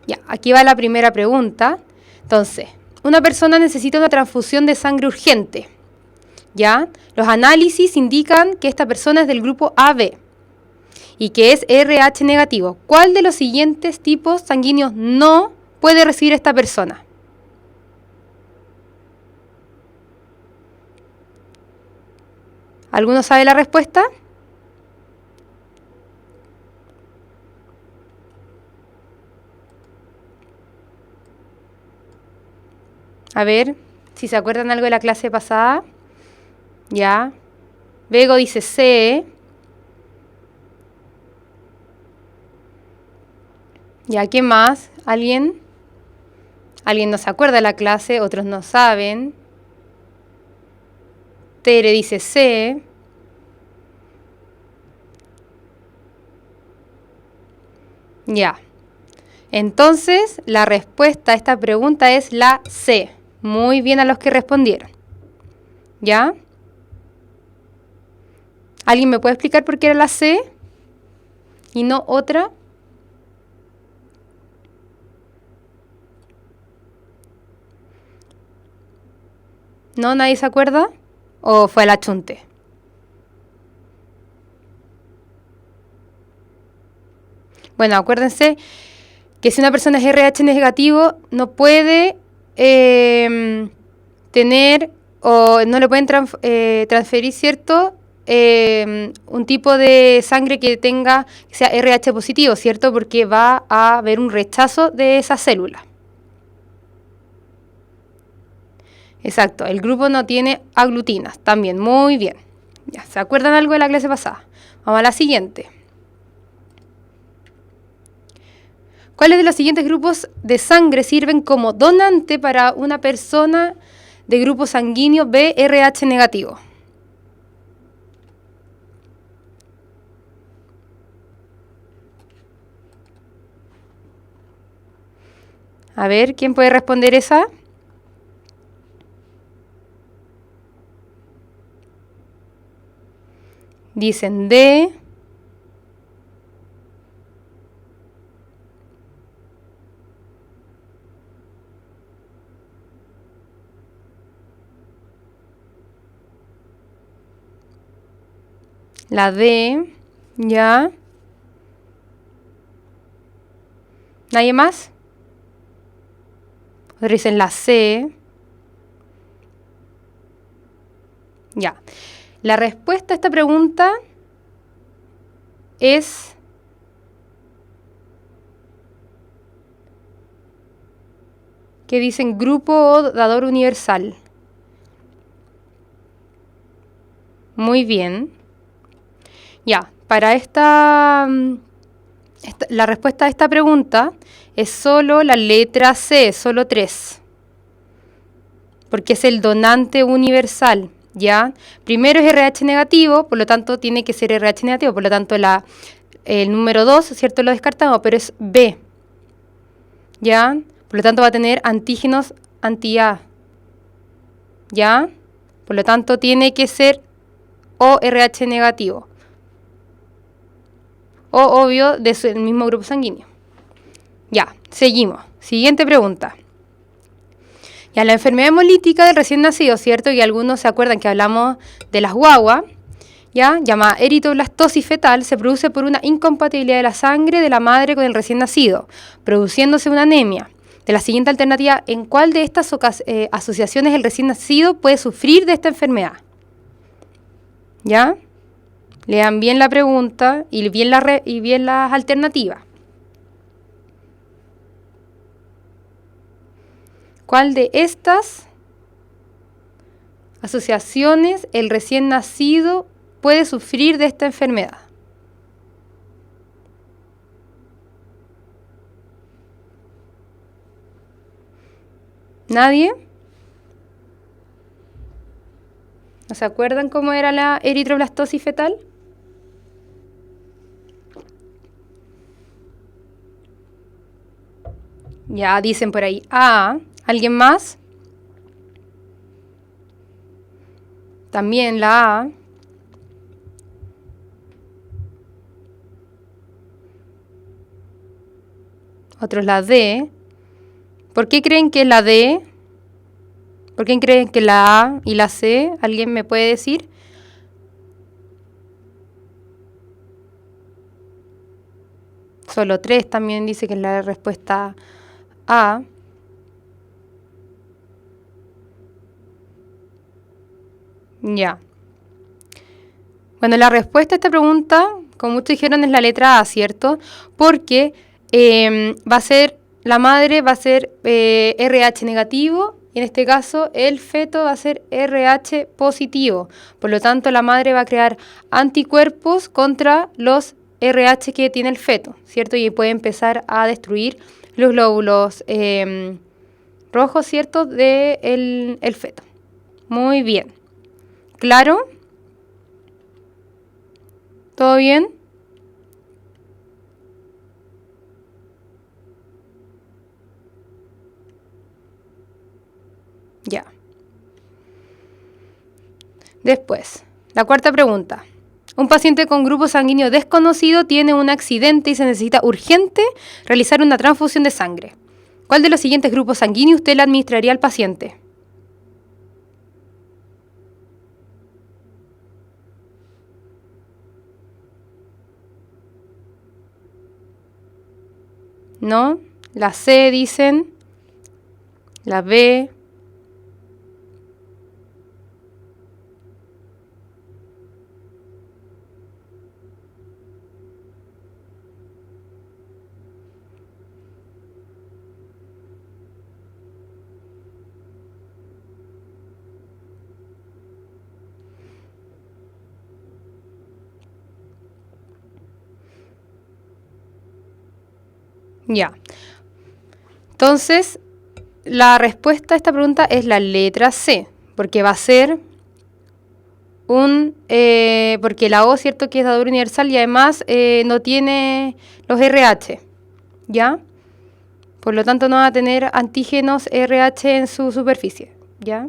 Ya, aquí va la primera pregunta. Entonces, una persona necesita una transfusión de sangre urgente. ¿Ya? Los análisis indican que esta persona es del grupo AB y que es RH negativo. ¿Cuál de los siguientes tipos sanguíneos no puede recibir esta persona? ¿Alguno sabe la respuesta? A ver, si se acuerdan algo de la clase pasada. Ya. Bego dice C. Ya, ¿qué más? ¿Alguien? Alguien no se acuerda de la clase, otros no saben. Tere dice C. Ya. Entonces, la respuesta a esta pregunta es la C. Muy bien a los que respondieron. ¿Ya? ¿Alguien me puede explicar por qué era la C y no otra? ¿No? ¿Nadie se acuerda? ¿O fue el achunte? Bueno, acuérdense que si una persona es RH negativo, no puede tener o no le pueden transferir, ¿cierto? Un tipo de sangre que sea RH positivo, ¿cierto? Porque va a haber un rechazo de esa célula. Exacto, el grupo no tiene aglutinas, también, muy bien. Ya, ¿se acuerdan algo de la clase pasada? Vamos a la siguiente. ¿Cuáles de los siguientes grupos de sangre sirven como donante para una persona de grupo sanguíneo BRH negativo? A ver, ¿quién puede responder esa? Dicen D. La D. ¿Ya? ¿Nadie más? Otros dicen la C. Ya. La respuesta a esta pregunta es que dicen grupo dador universal. Muy bien. Ya, para la respuesta a esta pregunta es solo la letra C, solo 3. Porque es el donante universal, ¿ya? Primero es RH negativo, por lo tanto tiene que ser RH negativo, por lo tanto el número 2, ¿cierto? Lo descartamos, pero es B, ¿ya? Por lo tanto va a tener antígenos anti-A, ¿ya? Por lo tanto tiene que ser ORH negativo. O obvio del mismo grupo sanguíneo. Ya, seguimos. Siguiente pregunta. Ya, la enfermedad hemolítica del recién nacido, ¿cierto? Y algunos se acuerdan que hablamos de las guaguas, ¿ya? Llamada eritroblastosis fetal, se produce por una incompatibilidad de la sangre de la madre con el recién nacido, produciéndose una anemia. De la siguiente alternativa, ¿en cuál de estas asociaciones el recién nacido puede sufrir de esta enfermedad? ¿Ya? Lean bien la pregunta y bien las alternativas. ¿Cuál de estas asociaciones el recién nacido puede sufrir de esta enfermedad? ¿Nadie? ¿No se acuerdan cómo era la eritroblastosis fetal? Ya dicen por ahí A. ¿Alguien más? También la A. otros la D. ¿Por qué creen que es la D? ¿Por qué creen que la A y la C? ¿Alguien me puede decir? Solo 3 también dice que es la respuesta A. Ya. Bueno, la respuesta a esta pregunta, como muchos dijeron, es la letra A, ¿cierto? Porque la madre va a ser RH negativo y en este caso el feto va a ser RH positivo. Por lo tanto, la madre va a crear anticuerpos contra los RH que tiene el feto, ¿cierto? Y puede empezar a destruir los glóbulos rojos, ¿cierto? De el feto. Muy bien. ¿Claro? ¿Todo bien? Ya. Después, la cuarta pregunta. Un paciente con grupo sanguíneo desconocido tiene un accidente y se necesita urgente realizar una transfusión de sangre. ¿Cuál de los siguientes grupos sanguíneos usted le administraría al paciente? ¿No? La C dicen, la B. Ya. Entonces, la respuesta a esta pregunta es la letra C, porque va a ser porque la O, cierto, que es dador universal y además no tiene los RH, ¿ya? Por lo tanto, no va a tener antígenos RH en su superficie, ¿ya?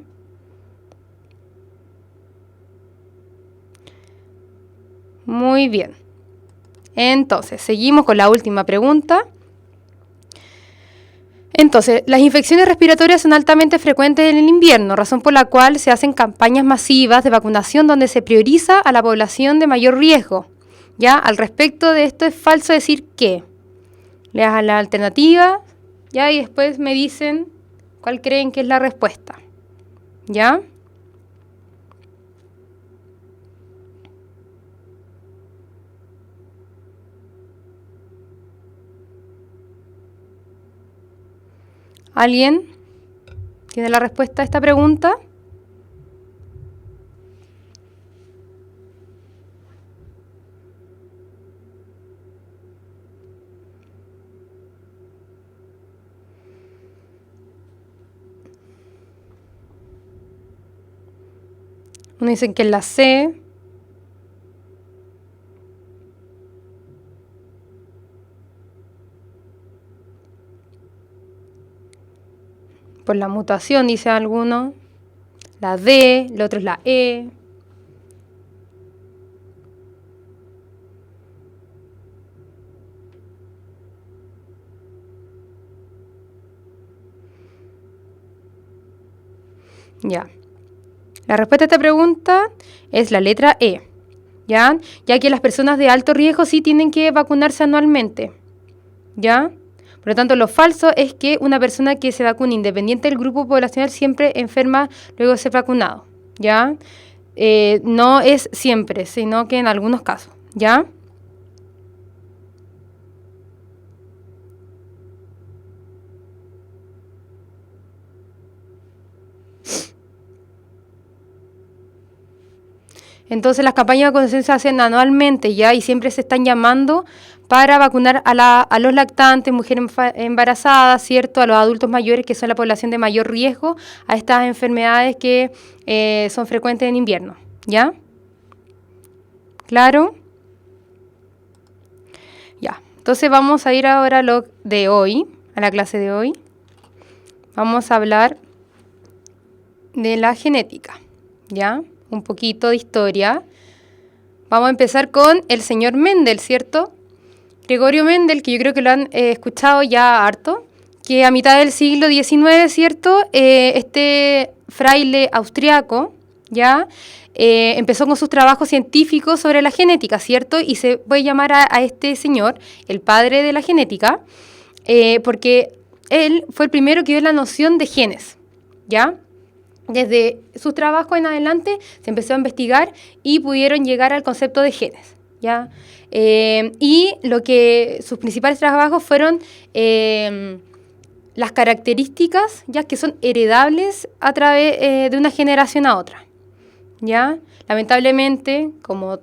Muy bien. Entonces, seguimos con la última pregunta. Entonces, las infecciones respiratorias son altamente frecuentes en el invierno, razón por la cual se hacen campañas masivas de vacunación donde se prioriza a la población de mayor riesgo. ¿Ya? Al respecto de esto es falso decir que. Le das la alternativa, ¿ya? Y después me dicen cuál creen que es la respuesta. ¿Ya? ¿Alguien tiene la respuesta a esta pregunta? Uno dicen que es la C. Por la mutación, dice alguno. La D, el otro es la E. Ya. La respuesta a esta pregunta es la letra E, ¿ya? Ya que las personas de alto riesgo sí tienen que vacunarse anualmente, ¿ya? Por lo tanto, lo falso es que una persona que se vacune independiente del grupo poblacional siempre enferma luego de ser vacunado, ¿ya? No es siempre, sino que en algunos casos, ¿ya? Entonces las campañas de vacunación se hacen anualmente ya y siempre se están llamando para vacunar a los lactantes, mujeres embarazadas, ¿cierto? A los adultos mayores que son la población de mayor riesgo a estas enfermedades que son frecuentes en invierno, ¿ya? ¿Claro? Ya. Entonces vamos a ir ahora a lo de hoy, a la clase de hoy. Vamos a hablar de la genética, ¿ya? Un poquito de historia. Vamos a empezar con el señor Mendel, ¿cierto? Gregorio Mendel, que yo creo que lo han escuchado ya harto, que a mitad del siglo XIX, ¿cierto? Este fraile austriaco, ¿ya? Empezó con sus trabajos científicos sobre la genética, ¿cierto? Y se puede llamar a este señor el padre de la genética, porque él fue el primero que dio la noción de genes, ¿ya? Desde sus trabajos en adelante se empezó a investigar y pudieron llegar al concepto de genes, ¿ya? Y sus principales trabajos fueron las características, ya que son heredables a través de una generación a otra, ¿ya? Lamentablemente, como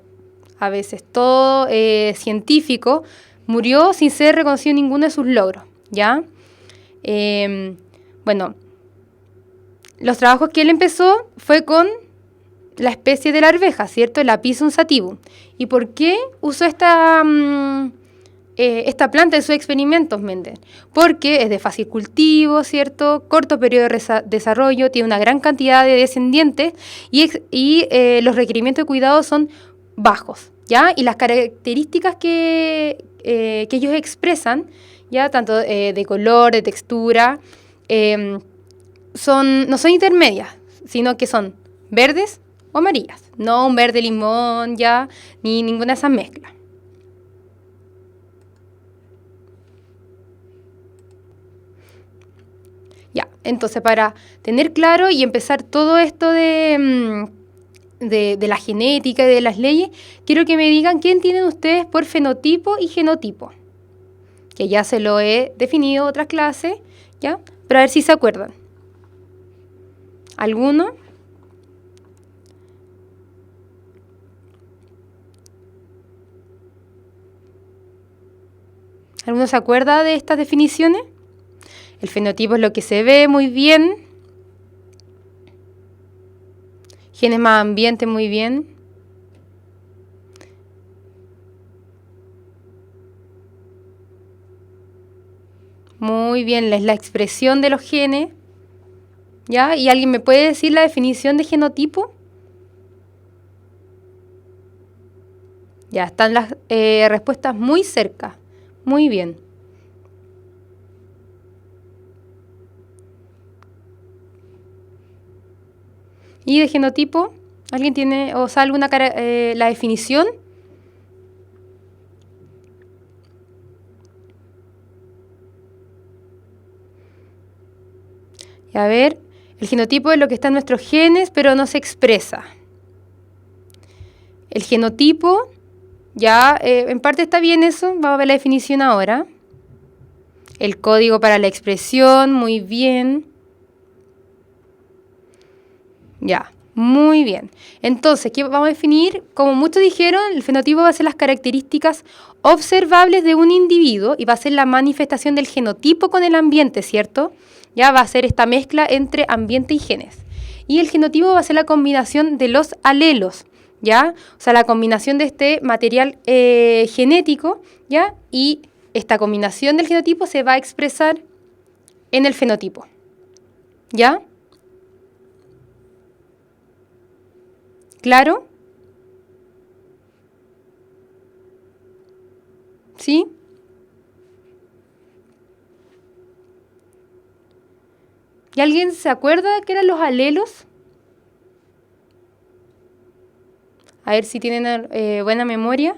a veces todo científico, murió sin ser reconocido ninguno de sus logros, ¿ya? Bueno, los trabajos que él empezó fue con la especie de la arveja, ¿cierto? El Apisum sativum. ¿Y por qué usó esta planta en sus experimentos, Mendel? Porque es de fácil cultivo, ¿cierto? Corto periodo de desarrollo, tiene una gran cantidad de descendientes y los requerimientos de cuidado son bajos, ¿ya? Y las características que ellos expresan, ¿ya? Tanto de color, de textura, no son intermedias, sino que son verdes o amarillas, no un verde limón, ya, ni ninguna de esas mezclas. Ya, entonces para tener claro y empezar todo esto de la genética y de las leyes, quiero que me digan quién tienen ustedes por fenotipo y genotipo, que ya se lo he definido en otra clase, ¿ya? Para ver si se acuerdan. ¿Alguno? ¿Alguno se acuerda de estas definiciones? El fenotipo es lo que se ve muy bien. Genes más ambiente muy bien. Muy bien, es la expresión de los genes. ¿Ya? ¿Y alguien me puede decir la definición de genotipo? Ya, están las respuestas muy cerca. Muy bien. ¿Y de genotipo? ¿Alguien tiene o sabe la definición? Y a ver, el genotipo es lo que está en nuestros genes, pero no se expresa. El genotipo, ya en parte está bien eso, vamos a ver la definición ahora. El código para la expresión, muy bien. Ya, muy bien. Entonces, ¿qué vamos a definir? Como muchos dijeron, el fenotipo va a ser las características observables de un individuo y va a ser la manifestación del genotipo con el ambiente, ¿cierto? Ya va a ser esta mezcla entre ambiente y genes. Y el genotipo va a ser la combinación de los alelos, ¿ya? O sea, la combinación de este material genético, ¿ya? Y esta combinación del genotipo se va a expresar en el fenotipo, ¿ya? ¿Claro? ¿Sí? ¿Y alguien se acuerda de qué eran los alelos? A ver si tienen buena memoria.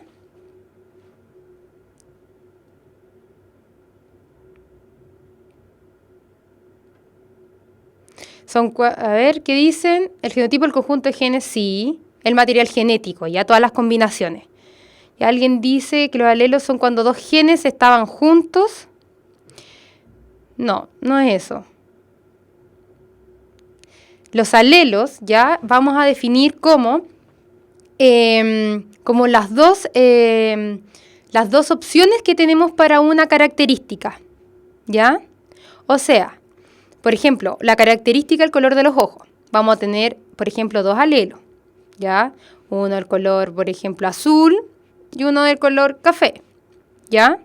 A ver, ¿qué dicen? El genotipo, el conjunto de genes, sí. El material genético, ya todas las combinaciones. Y alguien dice que los alelos son cuando dos genes estaban juntos. No, no es eso. Los alelos, ya vamos a definir como las dos opciones que tenemos para una característica, ¿ya? O sea, por ejemplo, la característica del color de los ojos. Vamos a tener, por ejemplo, dos alelos, ¿ya? Uno del color, por ejemplo, azul y uno del color café, ¿ya?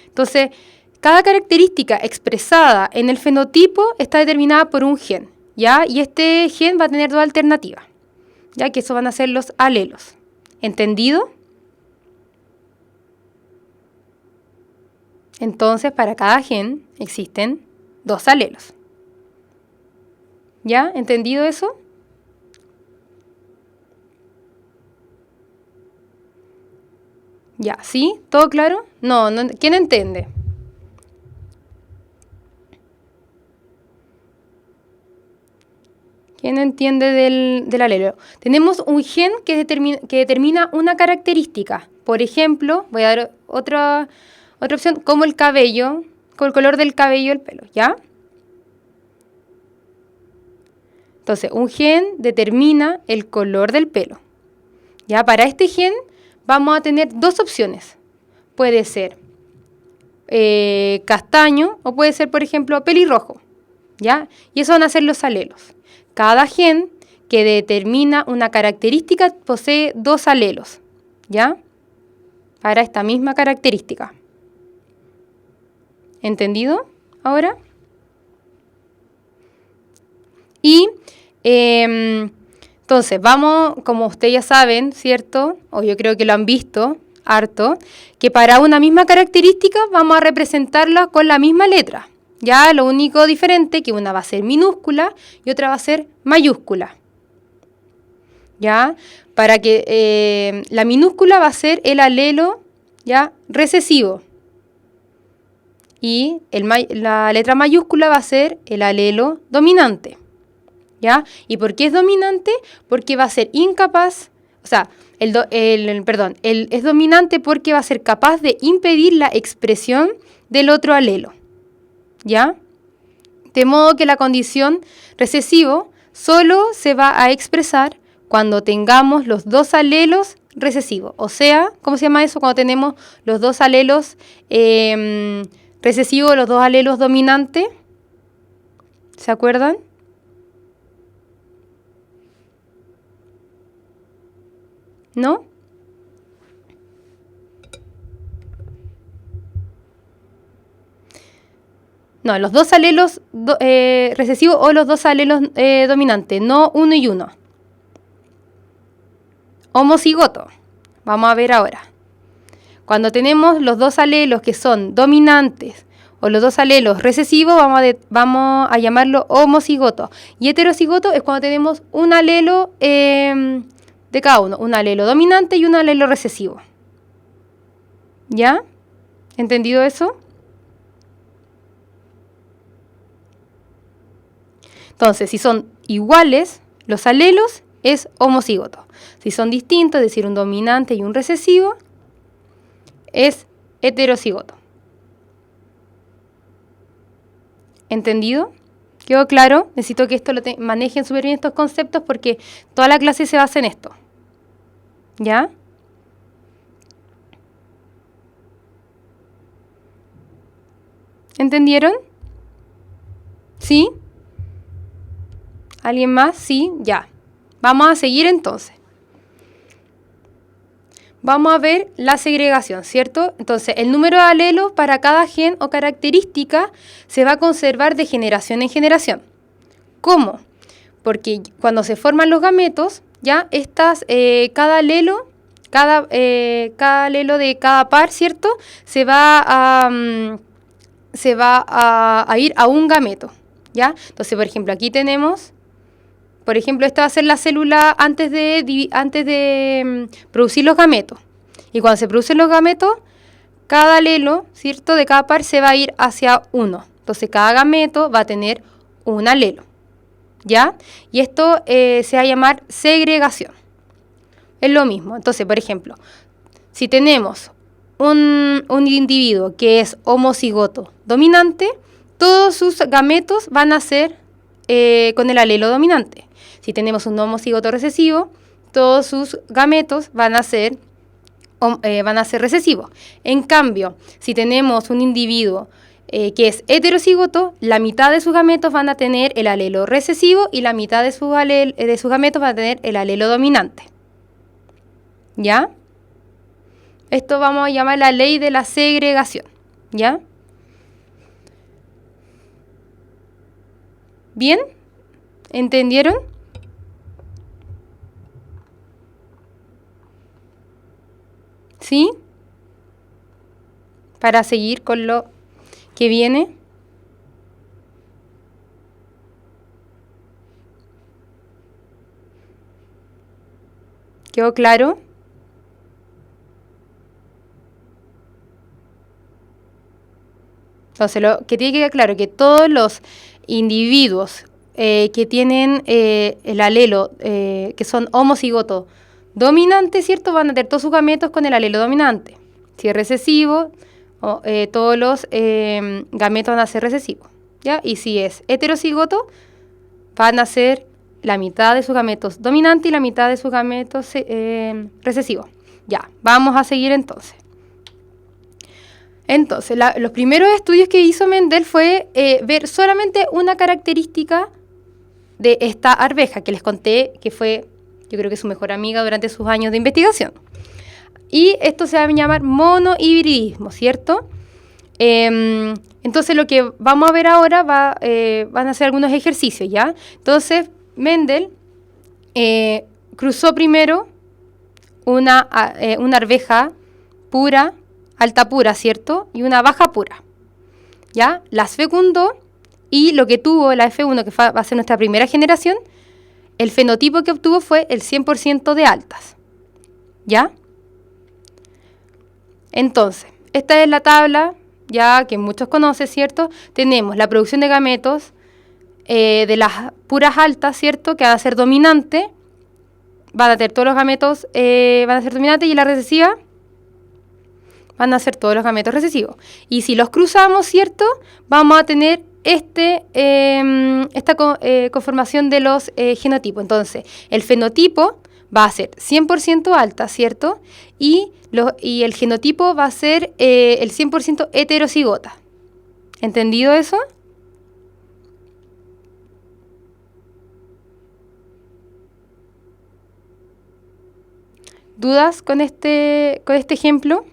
Entonces, cada característica expresada en el fenotipo está determinada por un gen, ¿ya? Y este gen va a tener dos alternativas, ya que eso van a ser los alelos. ¿Entendido? Entonces, para cada gen existen 2 alelos. ¿Ya? ¿Entendido eso? Ya, ¿sí? ¿Todo claro? No, ¿quién entiende? ¿Quién entiende del alelo? Tenemos un gen que determina una característica. Por ejemplo, voy a dar otra opción, como el cabello, con el color del cabello, el pelo, ¿ya? Entonces, un gen determina el color del pelo. Ya, para este gen vamos a tener 2 opciones. Puede ser castaño o puede ser, por ejemplo, pelirrojo, ¿ya? Y eso van a ser los alelos. Cada gen que determina una característica posee 2 alelos, ¿ya? Para esta misma característica. ¿Entendido ahora? Y entonces vamos, como ustedes ya saben, ¿cierto? O yo creo que lo han visto harto, que para una misma característica vamos a representarla con la misma letra. Ya lo único diferente que una va a ser minúscula y otra va a ser mayúscula. ¿Ya? Para que la minúscula va a ser el alelo, ¿ya? Recesivo. Y la letra mayúscula va a ser el alelo dominante. ¿Ya? ¿Y por qué es dominante? Porque va a ser incapaz, o sea, es dominante porque va a ser capaz de impedir la expresión del otro alelo. ¿Ya? De modo que la condición recesivo solo se va a expresar cuando tengamos los 2 alelos recesivos. O sea, ¿cómo se llama eso? Cuando tenemos los 2 alelos recesivos, los 2 alelos dominantes. ¿Se acuerdan? ¿No? No, los 2 alelos recesivos o los 2 alelos dominantes, no 1 y 1. Homocigoto. Vamos a ver ahora. Cuando tenemos los 2 alelos que son dominantes o los 2 alelos recesivos, vamos a llamarlo homocigoto. Y heterocigoto es cuando tenemos un alelo de cada uno, un alelo dominante y un alelo recesivo. ¿Ya? ¿Entendido eso? Entonces, si son iguales los alelos, es homocigoto. Si son distintos, es decir, un dominante y un recesivo, es heterocigoto. ¿Entendido? ¿Quedó claro? Necesito que esto manejen súper bien estos conceptos porque toda la clase se basa en esto. ¿Ya? ¿Entendieron? ¿Sí? ¿Alguien más? Sí, ya. Vamos a seguir entonces. Vamos a ver la segregación, ¿cierto? Entonces, el número de alelos para cada gen o característica se va a conservar de generación en generación. ¿Cómo? Porque cuando se forman los gametos, ya cada alelo de cada par, ¿cierto? Se va a ir a un gameto, ¿ya? Entonces, por ejemplo, aquí tenemos... Por ejemplo, esta va a ser la célula antes de producir los gametos. Y cuando se producen los gametos, cada alelo, ¿cierto?, de cada par se va a ir hacia uno. Entonces, cada gameto va a tener un alelo. ¿Ya? Y esto se va a llamar segregación. Es lo mismo. Entonces, por ejemplo, si tenemos un individuo que es homocigoto dominante, todos sus gametos van a ser con el alelo dominante. Si tenemos un homocigoto recesivo, todos sus gametos van a ser recesivos. En cambio, si tenemos un individuo que es heterocigoto, la mitad de sus gametos van a tener el alelo recesivo y la mitad de sus gametos van a tener el alelo dominante. ¿Ya? Esto vamos a llamar la ley de la segregación. ¿Ya? ¿Bien? ¿Entendieron? ¿Sí? para seguir con lo que viene. ¿Quedó claro? Entonces, lo que tiene que quedar claro es que todos los individuos que tienen el alelo, que son homocigotos dominantes, ¿cierto? Van a tener todos sus gametos con el alelo dominante. Si es recesivo, todos los gametos van a ser recesivos, ¿ya? Y si es heterocigoto, van a ser la mitad de sus gametos dominantes y la mitad de sus gametos recesivos. Ya, vamos a seguir entonces. Entonces, los primeros estudios que hizo Mendel fue ver solamente una característica de esta arveja, que les conté que fue, yo creo que su mejor amiga durante sus años de investigación. Y esto se va a llamar monohibridismo, ¿cierto? Entonces, lo que vamos a ver ahora van a ser algunos ejercicios, ¿ya? Entonces, Mendel cruzó primero una arveja pura, alta pura, ¿cierto? Y una baja pura, ¿ya? Las fecundó y lo que tuvo la F1, que va a ser nuestra primera generación, el fenotipo que obtuvo fue el 100% de altas, ¿ya? Entonces, esta es la tabla, ya que muchos conocen, ¿cierto? Tenemos la producción de gametos de las puras altas, ¿cierto? Que van a ser dominantes, van a tener todos los gametos, van a ser dominantes, y la recesiva van a ser todos los gametos recesivos. Y si los cruzamos, ¿cierto? Vamos a tener esta conformación de los genotipos. Entonces, el fenotipo va a ser 100% alta, ¿cierto? Y el genotipo va a ser el 100% heterocigota. ¿Entendido eso? ¿Dudas con este ejemplo?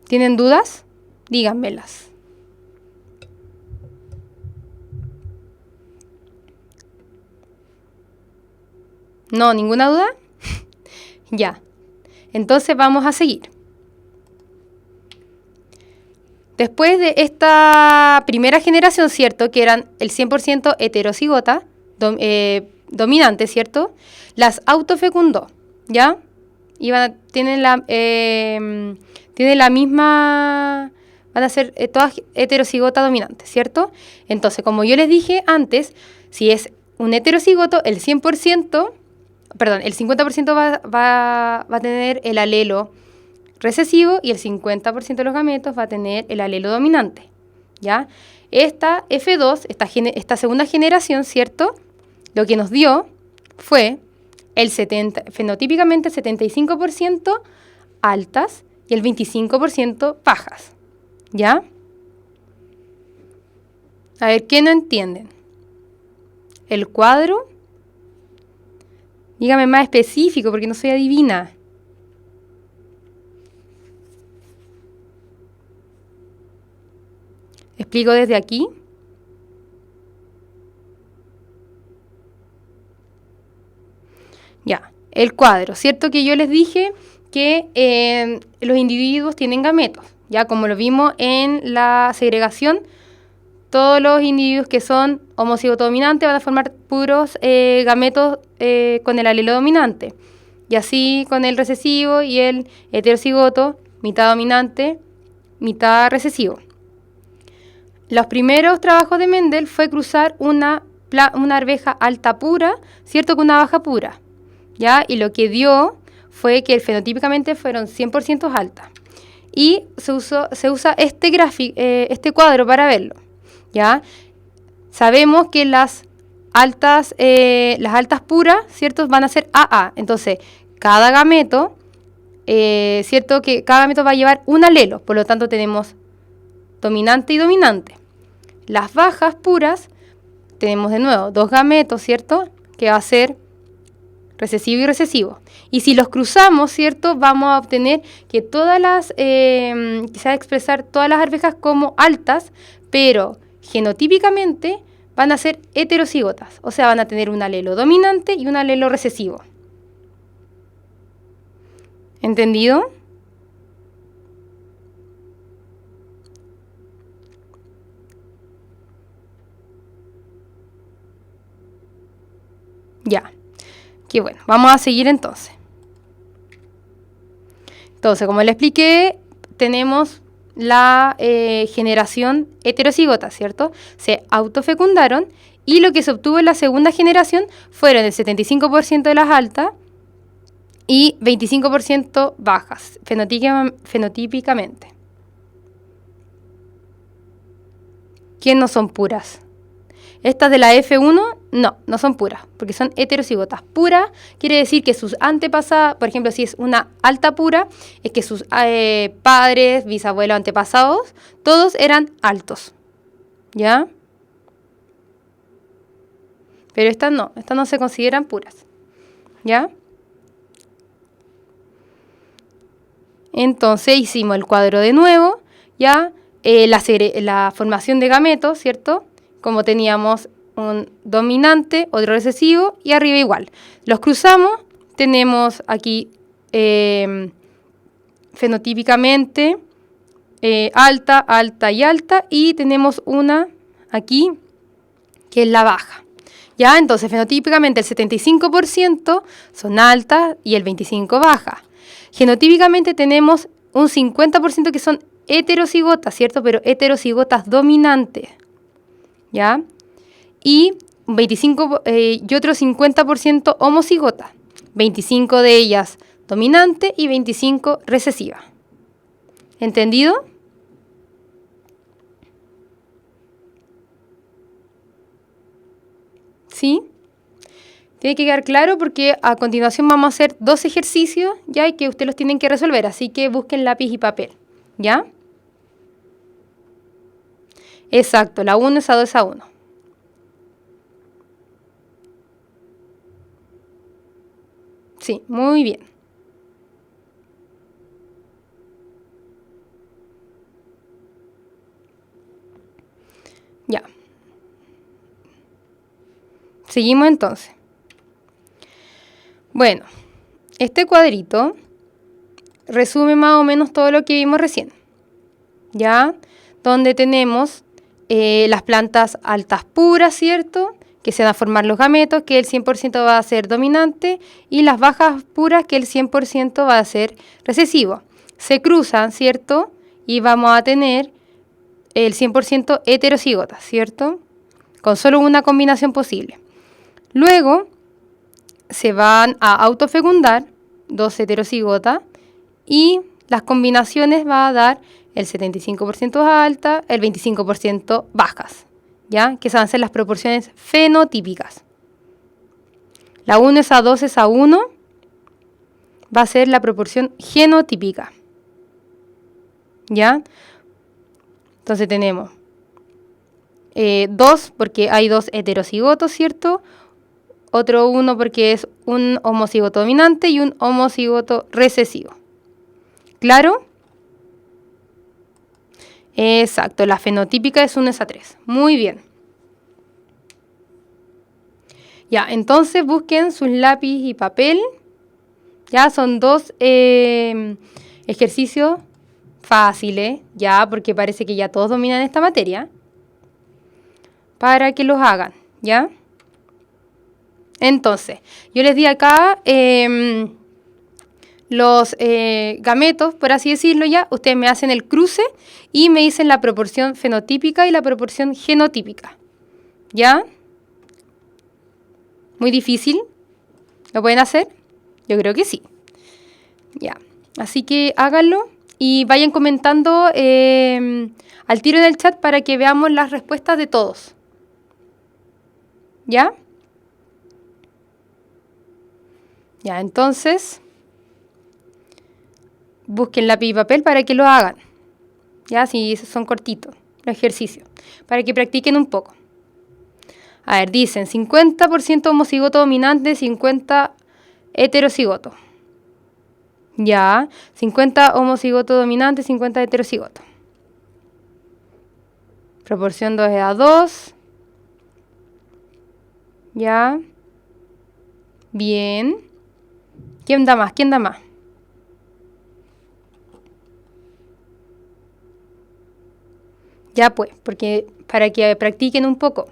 ¿Tienen dudas? Díganmelas. ¿No? ¿Ninguna duda? Ya. Entonces vamos a seguir. Después de esta primera generación, ¿cierto? Que eran el 100% heterocigota, dominante, ¿cierto? Las autofecundó, ¿ya? Tienen la misma, van a ser todas heterocigota dominantes, ¿cierto? Entonces, como yo les dije antes, si es un heterocigoto, el 50% va a tener el alelo recesivo y el 50% de los gametos va a tener el alelo dominante, ¿ya? Esta F2, esta segunda generación, ¿cierto? Lo que nos dio fue fenotípicamente el 75% altas y el 25% bajas, ¿ya? A ver, ¿qué no entienden? ¿El cuadro? Dígame más específico, porque no soy adivina. ¿Explico desde aquí? Ya, el cuadro, ¿cierto? Que yo les dije que los individuos tienen gametos, ya como lo vimos en la segregación, todos los individuos que son homocigoto dominante van a formar puros gametos con el alelo dominante, y así con el recesivo y el heterocigoto, mitad dominante, mitad recesivo. Los primeros trabajos de Mendel fue cruzar una arveja alta pura, ¿cierto? Con una baja pura, ¿ya? Y lo que dio fue que fenotípicamente fueron 100% altas. Y se usa este cuadro para verlo, ¿ya? Sabemos que las altas puras, ¿cierto? Van a ser AA. Entonces, cada gameto, ¿cierto? Que cada gameto va a llevar un alelo. Por lo tanto, tenemos dominante y dominante. Las bajas puras, tenemos de nuevo dos gametos, ¿cierto? Que va a ser recesivo y recesivo. Y si los cruzamos, ¿cierto? Vamos a obtener que se va a expresar todas las arvejas como altas, pero genotípicamente van a ser heterocigotas, o sea, van a tener un alelo dominante y un alelo recesivo. ¿Entendido? Ya. Qué bueno. Vamos a seguir entonces. Entonces, como le expliqué, tenemos la generación heterocigota, ¿cierto? Se autofecundaron y lo que se obtuvo en la segunda generación fueron el 75% de las altas y 25% bajas, fenotípicamente. ¿Quién no son puras? Estas de la F1, no son puras, porque son heterocigotas. Pura quiere decir que sus antepasadas, por ejemplo, si es una alta pura, es que sus padres, bisabuelos, antepasados, todos eran altos. ¿Ya? Pero estas no se consideran puras. ¿Ya? Entonces hicimos el cuadro de nuevo, ¿ya? La formación de gametos, ¿cierto? Como teníamos un dominante, otro recesivo y arriba igual. Los cruzamos, tenemos aquí fenotípicamente alta, alta y alta y tenemos una aquí que es la baja. Ya, entonces fenotípicamente el 75% son altas y el 25% baja. Genotípicamente tenemos un 50% que son heterocigotas, ¿cierto? Pero heterocigotas dominantes. ¿Ya? Y otro 50% homocigota. 25 de ellas dominante y 25 recesiva. ¿Entendido? ¿Sí? Tiene que quedar claro porque a continuación vamos a hacer 2 ejercicios, ¿ya? Y que ustedes los tienen que resolver, así que busquen lápiz y papel, ¿ya? Exacto, la 1 es a 2 a 1. Sí, muy bien. Ya. Seguimos entonces. Bueno, este cuadrito resume más o menos todo lo que vimos recién, ¿ya? Donde tenemos las plantas altas puras, ¿cierto? Que se van a formar los gametos, que el 100% va a ser dominante, y las bajas puras, que el 100% va a ser recesivo. Se cruzan, ¿cierto? Y vamos a tener el 100% heterocigota, ¿cierto? Con solo una combinación posible. Luego se van a autofecundar 2 heterocigotas y las combinaciones va a dar el 75% alta, el 25% bajas, ¿ya? Que van a ser las proporciones fenotípicas. La 1 es a 2 es a 1 va a ser la proporción genotípica, ¿ya? Entonces tenemos 2 porque hay 2 heterocigotos, ¿cierto? Otro 1 porque es un homocigoto dominante y un homocigoto recesivo. ¿Claro? Exacto, la fenotípica es 1 es a 3. Muy bien. Ya, entonces busquen sus lápiz y papel. Ya, son 2 ejercicios fáciles, ya, porque parece que ya todos dominan esta materia. Para que los hagan, ¿ya? Entonces, yo les di acá los gametos, por así decirlo ya. Ustedes me hacen el cruce y me dicen la proporción fenotípica y la proporción genotípica, ¿ya? ¿Muy difícil? ¿Lo pueden hacer? Yo creo que sí. Ya, así que háganlo y vayan comentando al tiro en el chat para que veamos las respuestas de todos. ¿Ya? Ya, entonces busquen lápiz y papel para que lo hagan. Ya, si son cortitos los ejercicios, para que practiquen un poco. A ver, dicen 50% homocigoto dominante, 50 heterocigoto. Ya, 50 homocigoto dominante, 50 heterocigoto. Proporción 2 a 2. Ya. Bien. ¿Quién da más? ¿Quién da más? Ya pues, porque para que practiquen un poco.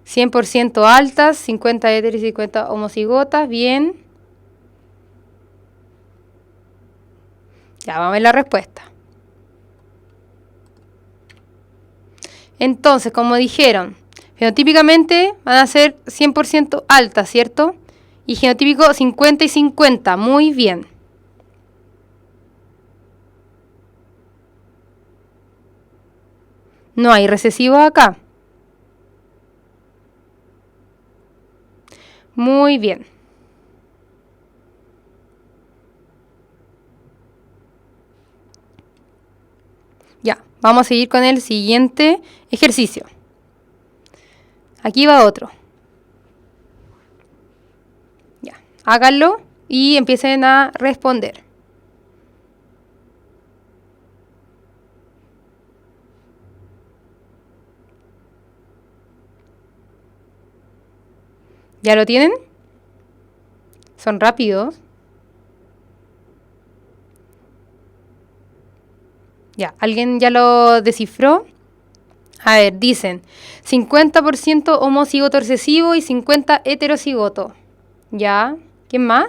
100% altas, 50 heteros y 50 homocigotas, bien. Ya, vamos a ver la respuesta. Entonces, como dijeron, fenotípicamente van a ser 100% altas, ¿cierto? Y genotípico 50 y 50, muy bien. No hay recesivos acá. Muy bien. Ya, vamos a seguir con el siguiente ejercicio. Aquí va otro. Ya, háganlo y empiecen a responder. ¿Ya lo tienen? Son rápidos. Ya, ¿alguien ya lo descifró? A ver, dicen 50% homocigoto recesivo y 50 heterocigoto. ¿Ya? ¿Quién más?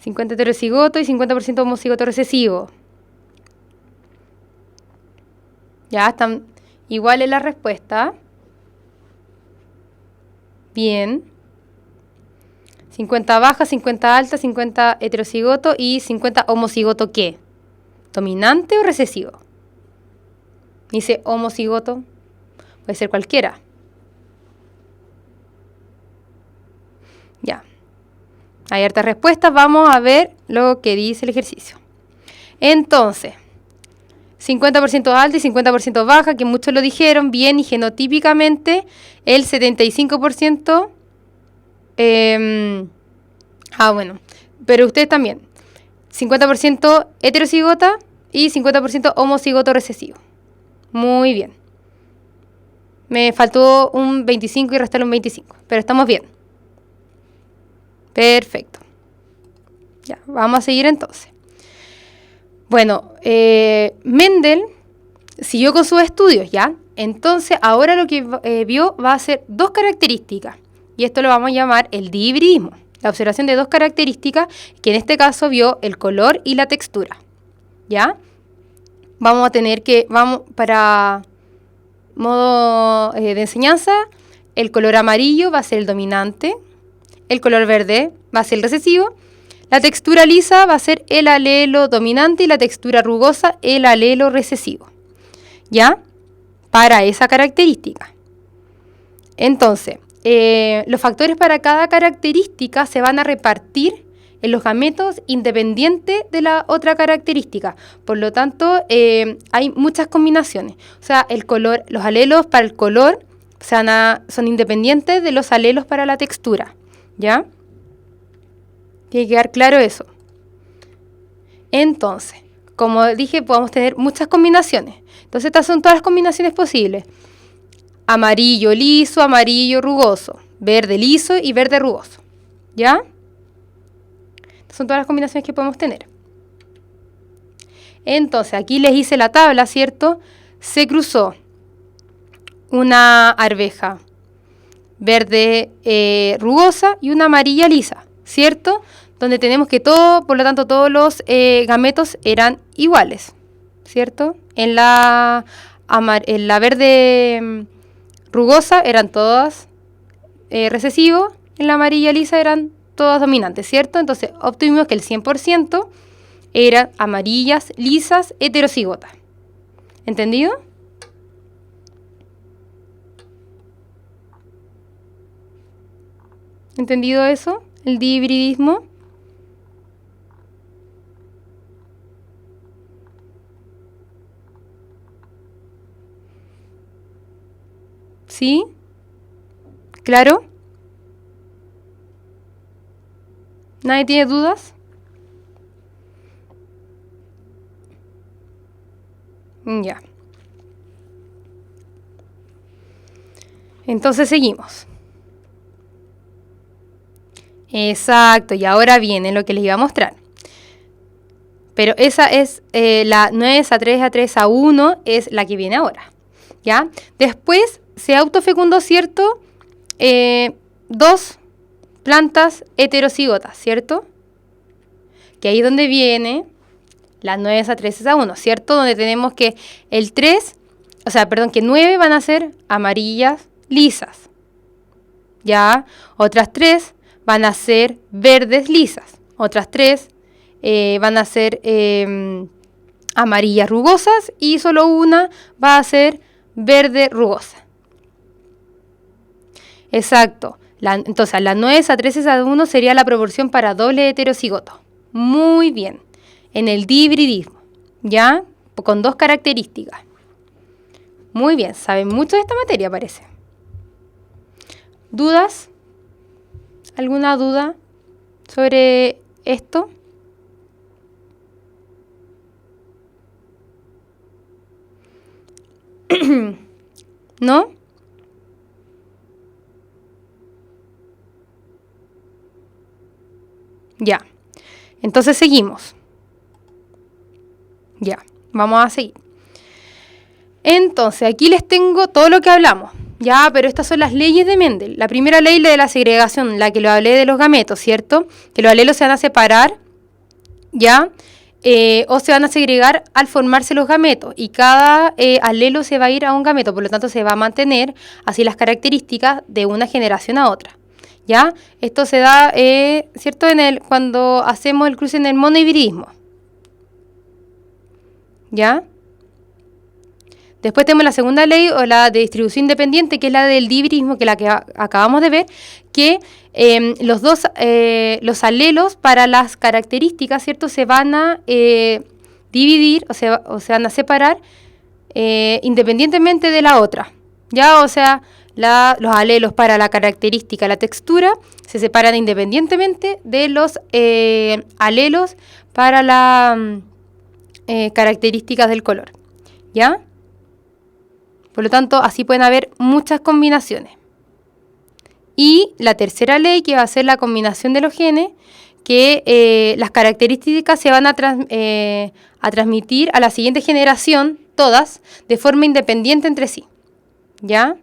50 heterocigoto y 50% homocigoto recesivo. Ya, están iguales la respuesta. Bien. 50 baja, 50 alta, 50 heterocigoto y 50 homocigoto ¿qué? ¿Dominante o recesivo? Dice homocigoto. Puede ser cualquiera. Ya. Hay hartas respuestas. Vamos a ver lo que dice el ejercicio. Entonces, 50% alta y 50% baja, que muchos lo dijeron, bien, y genotípicamente el 75%... bueno, pero ustedes también. 50% heterocigota y 50% homocigoto recesivo. Muy bien. Me faltó un 25 y restarle un 25, pero estamos bien. Perfecto. Ya, vamos a seguir entonces. Bueno, Mendel siguió con sus estudios, ¿ya? Entonces, ahora lo que vio va a ser dos características. Y esto lo vamos a llamar el dihibridismo. La observación de dos características, que en este caso vio el color y la textura. ¿Ya? Vamos a tener que, para modo de enseñanza, el color amarillo va a ser el dominante, el color verde va a ser el recesivo, la textura lisa va a ser el alelo dominante y la textura rugosa el alelo recesivo. ¿Ya? Para esa característica. Entonces, los factores para cada característica se van a repartir en los gametos independientes de la otra característica. Por lo tanto, hay muchas combinaciones. O sea, el color, los alelos para el color son independientes de los alelos para la textura. ¿Ya? Tiene que quedar claro eso. Entonces, como dije, podemos tener muchas combinaciones. Entonces, estas son todas las combinaciones posibles. Amarillo liso, amarillo rugoso, verde liso y verde rugoso. ¿Ya? Estas son todas las combinaciones que podemos tener. Entonces, aquí les hice la tabla, ¿cierto? Se cruzó una arveja verde rugosa y una amarilla lisa, ¿cierto? Donde tenemos que por lo tanto, todos los gametos eran iguales, ¿cierto? En la verde rugosa eran todas recesivos, en la amarilla lisa eran todas dominantes, ¿cierto? Entonces obtuvimos que el 100% eran amarillas, lisas, heterocigotas. ¿Entendido? ¿Entendido eso? El dihibridismo. ¿Sí? ¿Claro? ¿Nadie tiene dudas? Ya. Entonces seguimos. Exacto, y ahora viene lo que les iba a mostrar. Pero esa es la 9 a 3 a 1 es la que viene ahora, ¿ya? Después se autofecundó, ¿cierto? Dos plantas heterocigotas, ¿cierto? Que ahí es donde viene las 9 a 3 a 1, ¿cierto? Donde tenemos que el 3, o sea, perdón, que 9 van a ser amarillas lisas, ¿ya? Otras 3 van a ser verdes lisas, otras 3 van a ser amarillas rugosas y solo una va a ser verde rugosa. Exacto. Entonces, las 9 a 3 a 1 sería la proporción para doble heterocigoto. Muy bien. En el dihibridismo, ¿ya? Con dos características. Muy bien. Saben mucho de esta materia, parece. ¿Dudas? ¿Alguna duda sobre esto? ¿No? Ya. Entonces seguimos. Ya, vamos a seguir. Entonces, aquí les tengo todo lo que hablamos. Ya, pero estas son las leyes de Mendel. La primera ley, la de la segregación, la que lo hablé de los gametos, ¿cierto? Que los alelos se van a separar, ¿ya? O se van a segregar al formarse los gametos. Y cada alelo se va a ir a un gameto, por lo tanto se va a mantener así las características de una generación a otra. ¿Ya? Esto se da, ¿cierto? Cuando hacemos el cruce en el monohibridismo. ¿Ya? Después tenemos la segunda ley o la de distribución independiente, que es la del dihibridismo, que es la que acabamos de ver, que los alelos para las características, ¿cierto? Se van a dividir o se van a separar independientemente de la otra. ¿Ya? O sea, los alelos para la característica, la textura, se separan independientemente de los alelos para las características del color. ¿Ya? Por lo tanto, así pueden haber muchas combinaciones. Y la tercera ley, que va a ser la combinación de los genes, que las características se van a transmitir a la siguiente generación, todas, de forma independiente entre sí. ¿Ya?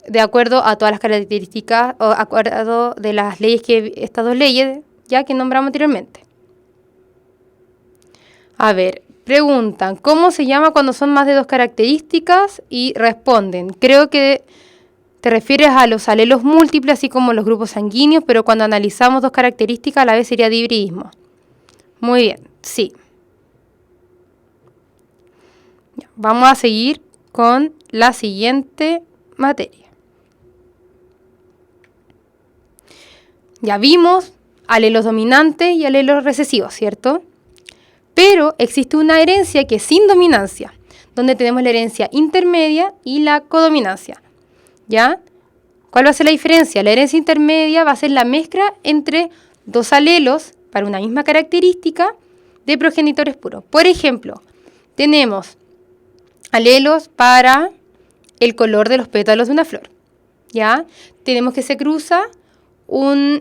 De acuerdo a todas las características, o de acuerdo de las leyes estas dos leyes, ya que nombramos anteriormente. A ver, preguntan, ¿cómo se llama cuando son más de dos características? Y responden, creo que te refieres a los alelos múltiples, así como los grupos sanguíneos, pero cuando analizamos dos características a la vez sería dihibridismo. Muy bien, sí. Ya, vamos a seguir con la siguiente materia. Ya vimos alelos dominantes y alelos recesivos, ¿cierto? Pero existe una herencia que es sin dominancia, donde tenemos la herencia intermedia y la codominancia. ¿Ya? ¿Cuál va a ser la diferencia? La herencia intermedia va a ser la mezcla entre dos alelos para una misma característica de progenitores puros. Por ejemplo, tenemos alelos para el color de los pétalos de una flor. ¿Ya? Tenemos que se cruza una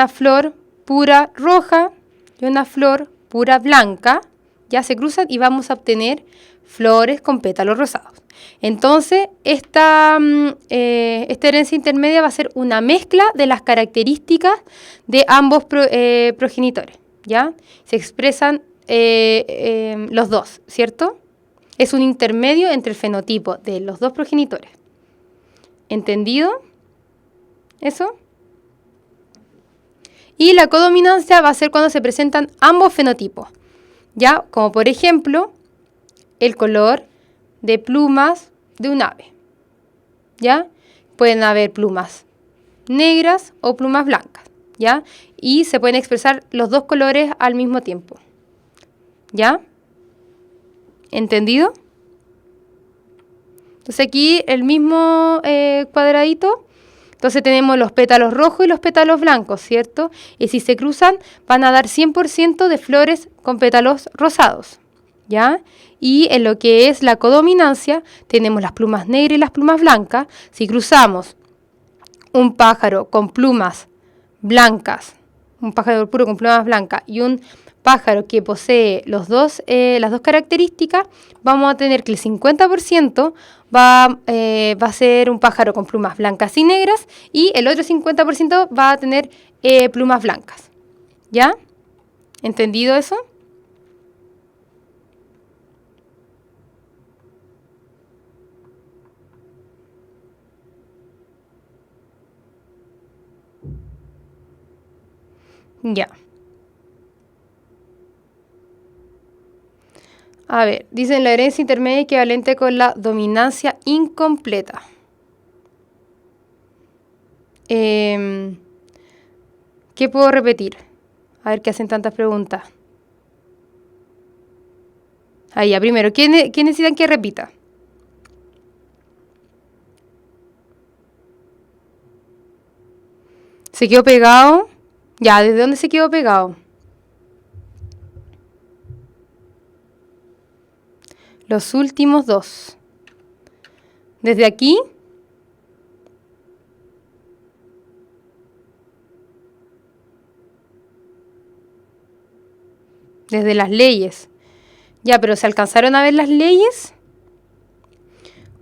flor pura roja y una flor pura blanca, ya se cruzan y vamos a obtener flores con pétalos rosados. Entonces, esta herencia intermedia va a ser una mezcla de las características de ambos progenitores, ¿ya? Se expresan los dos, ¿cierto? Es un intermedio entre el fenotipo de los dos progenitores. ¿Entendido? ¿Eso? Y la codominancia va a ser cuando se presentan ambos fenotipos, ¿ya? Como por ejemplo, el color de plumas de un ave, ¿ya? Pueden haber plumas negras o plumas blancas, ¿ya? Y se pueden expresar los dos colores al mismo tiempo, ¿ya? ¿Entendido? Entonces aquí el mismo cuadradito. Entonces tenemos los pétalos rojos y los pétalos blancos, ¿cierto? Y si se cruzan van a dar 100% de flores con pétalos rosados, ¿ya? Y en lo que es la codominancia tenemos las plumas negras y las plumas blancas. Si cruzamos un pájaro con plumas blancas, un pájaro puro con plumas blancas y un pájaro que posee las dos características, vamos a tener que el 50% va a ser un pájaro con plumas blancas y negras y el otro 50% va a tener plumas blancas. ¿Ya? ¿Entendido eso? Ya. A ver, dicen la herencia intermedia equivalente con la dominancia incompleta. ¿Qué puedo repetir? A ver qué hacen tantas preguntas. Ahí ya, primero, ¿qué necesitan que repita? ¿Se quedó pegado? Ya, ¿desde dónde se quedó pegado? Los últimos dos. ¿Desde aquí? Desde las leyes. Ya, pero ¿se alcanzaron a ver las leyes?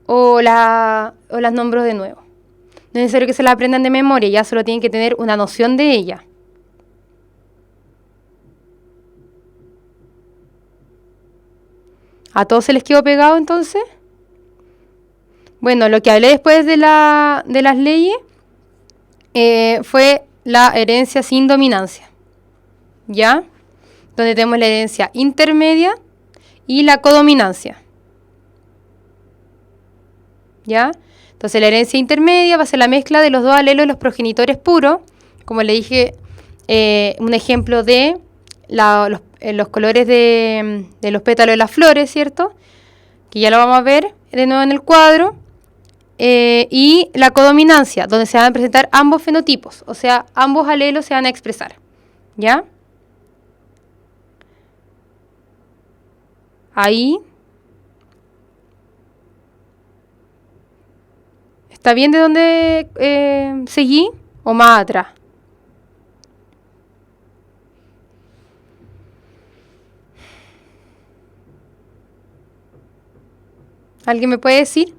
¿O las nombro de nuevo? No es necesario que se las aprendan de memoria, ya solo tienen que tener una noción de ella. ¿A todos se les quedó pegado entonces? Bueno, lo que hablé después de las leyes fue la herencia sin dominancia. ¿Ya? Donde tenemos la herencia intermedia y la codominancia. ¿Ya? Entonces la herencia intermedia va a ser la mezcla de los dos alelos de los progenitores puros. Como le dije, un ejemplo de los colores de los pétalos de las flores, ¿cierto? Que ya lo vamos a ver de nuevo en el cuadro. Y la codominancia, donde se van a presentar ambos fenotipos, o sea, ambos alelos se van a expresar. ¿Ya? Ahí. ¿Está bien de dónde seguí o más atrás? ¿Alguien me puede decir?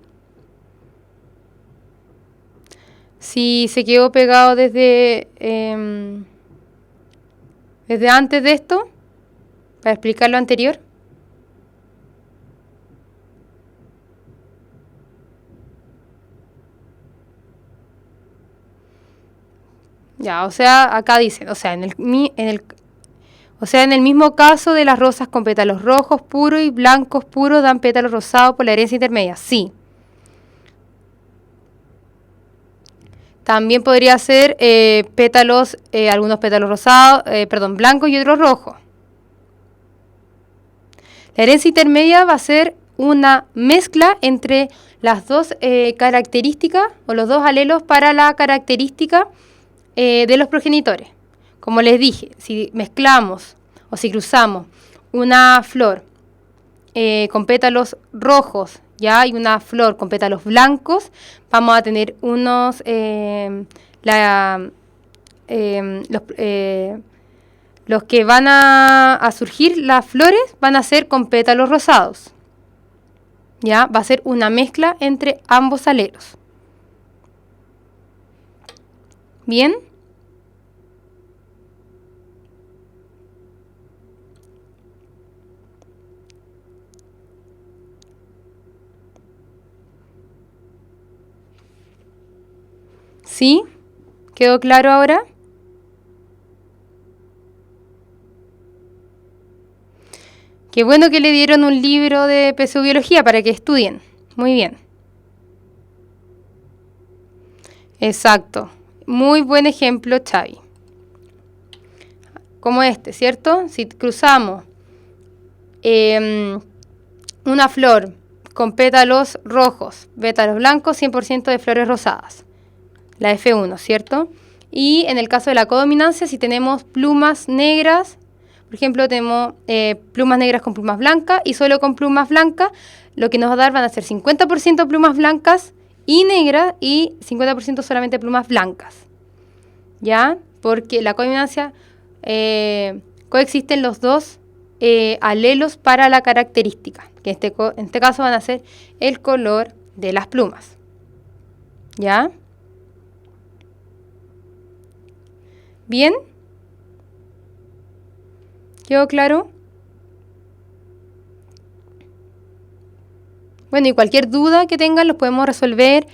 Si se quedó pegado desde antes de esto, para explicar lo anterior. Ya, o sea, acá dicen, o sea, en el mismo caso de las rosas con pétalos rojos puros y blancos puros dan pétalos rosados por la herencia intermedia. Sí. También podría ser pétalos, algunos pétalos rosados, blancos y otros rojos. La herencia intermedia va a ser una mezcla entre las dos características o los dos alelos para la característica de los progenitores. Como les dije, si mezclamos o si cruzamos una flor con pétalos rojos, ya hay una flor con pétalos blancos, vamos a tener los que van a surgir, las flores, van a ser con pétalos rosados. Ya va a ser una mezcla entre ambos alelos. ¿Bien? ¿Sí? ¿Quedó claro ahora? Qué bueno que le dieron un libro de pseudobiología para que estudien. Muy bien. Exacto. Muy buen ejemplo, Xavi. Como este, ¿cierto? Si cruzamos una flor con pétalos rojos, pétalos blancos, 100% de flores rosadas. La F1, ¿cierto? Y en el caso de la codominancia, si tenemos plumas negras, por ejemplo, tenemos plumas negras con plumas blancas y solo con plumas blancas, lo que nos va a dar van a ser 50% plumas blancas y negras y 50% solamente plumas blancas. ¿Ya? Porque la codominancia coexisten los dos alelos para la característica, que en este caso van a ser el color de las plumas. ¿Ya? ¿Bien? ¿Quedó claro? Bueno, y cualquier duda que tengan los podemos resolver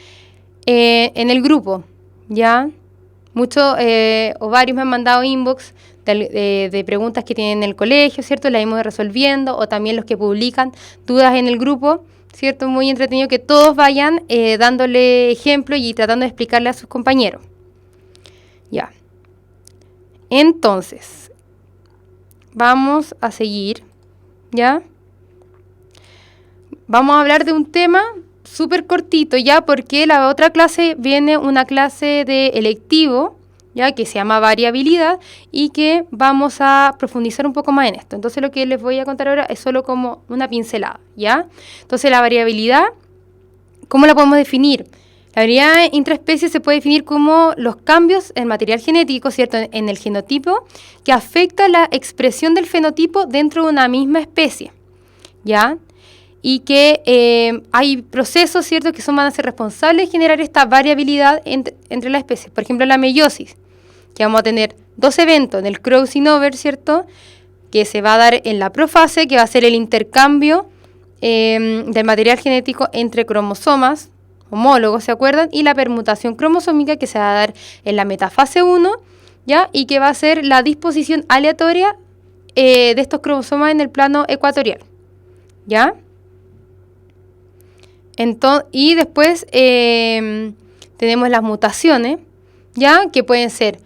en el grupo, ¿ya? Muchos o varios me han mandado inbox de preguntas que tienen en el colegio, ¿cierto? Las hemos resolviendo, o también los que publican dudas en el grupo, ¿cierto? Muy entretenido que todos vayan dándole ejemplo y tratando de explicarle a sus compañeros. Ya. Entonces, vamos a seguir, ¿ya? Vamos a hablar de un tema súper cortito, ¿ya? Porque la otra clase viene una clase de electivo, ¿ya? Que se llama variabilidad y que vamos a profundizar un poco más en esto. Entonces lo que les voy a contar ahora es solo como una pincelada, ¿ya? Entonces la variabilidad, ¿cómo la podemos definir? La variabilidad intraespecie se puede definir como los cambios en material genético, ¿cierto? En el genotipo, que afecta la expresión del fenotipo dentro de una misma especie, ¿ya? Y que hay procesos, ¿cierto?, que van a ser responsables de generar esta variabilidad entre las especies. Por ejemplo, la meiosis, que vamos a tener dos eventos en el crossing over, ¿cierto?, que se va a dar en la profase, que va a ser el intercambio del material genético entre cromosomas homólogos, ¿se acuerdan? Y la permutación cromosómica, que se va a dar en la metafase 1, ¿ya? Y que va a ser la disposición aleatoria de estos cromosomas en el plano ecuatorial, ¿ya? Y después tenemos las mutaciones, ¿ya? Que pueden ser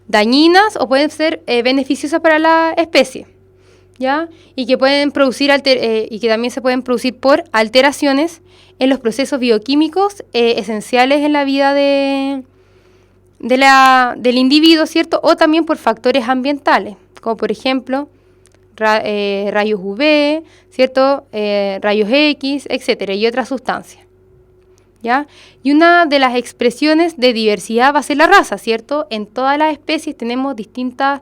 dañinas o pueden ser beneficiosas para la especie, ¿ya? Y que pueden producir y que también se pueden producir por alteraciones en los procesos bioquímicos esenciales en la vida del individuo, ¿cierto? O también por factores ambientales, como por ejemplo rayos UV, ¿cierto? Rayos X, etcétera, y otras sustancias, ¿ya? Y una de las expresiones de diversidad va a ser la raza, ¿cierto? En todas las especies tenemos distintas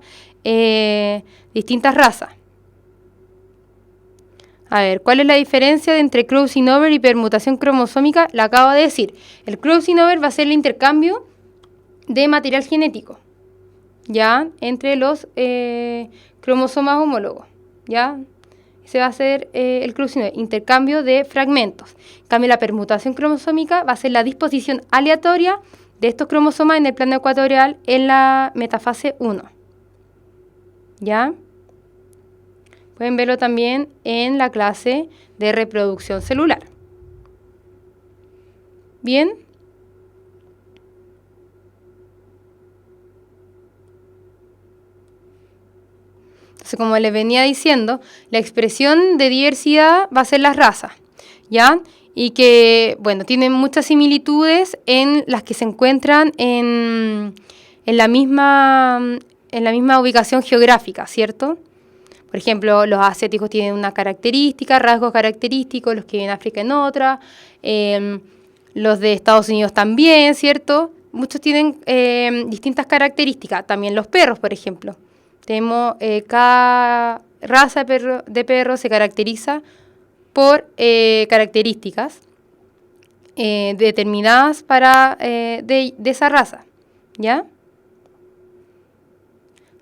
razas. A ver, ¿cuál es la diferencia entre crossing over y permutación cromosómica? La acabo de decir. El crossing over va a ser el intercambio de material genético, ¿ya? Entre los cromosomas homólogos, ¿ya? Se va a hacer el crossing over, intercambio de fragmentos. En cambio, la permutación cromosómica va a ser la disposición aleatoria de estos cromosomas en el plano ecuatorial en la metafase 1, ¿ya? Pueden verlo también en la clase de reproducción celular. Bien. Entonces, como les venía diciendo, la expresión de diversidad va a ser las razas, ¿ya? Y que, bueno, tienen muchas similitudes en las que se encuentran en la misma ubicación geográfica, ¿cierto? Por ejemplo, los asiáticos tienen una característica, rasgos característicos, los que viven en África en otra, los de Estados Unidos también, ¿cierto? Muchos tienen distintas características, también los perros, por ejemplo. Tenemos cada raza de perro se caracteriza por características determinadas de esa raza, ¿ya?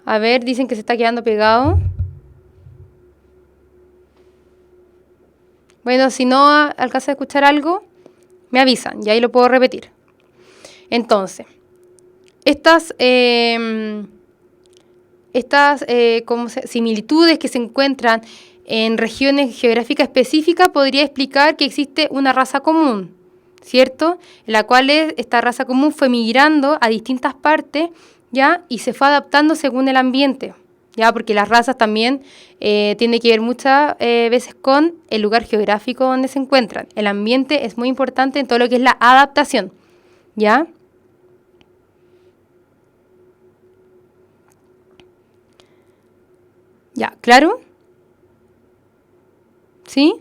A ver, dicen que se está quedando pegado. Bueno, si no alcanza a escuchar algo, me avisan y ahí lo puedo repetir. Entonces, estas similitudes que se encuentran en regiones geográficas específicas podría explicar que existe una raza común, ¿cierto? En la cual esta raza común fue migrando a distintas partes, ¿ya? Y se fue adaptando según el ambiente, ¿ya? Porque las razas también tienen que ver muchas veces con el lugar geográfico donde se encuentran. El ambiente es muy importante en todo lo que es la adaptación, ¿ya? ¿Ya? ¿Claro? ¿Sí?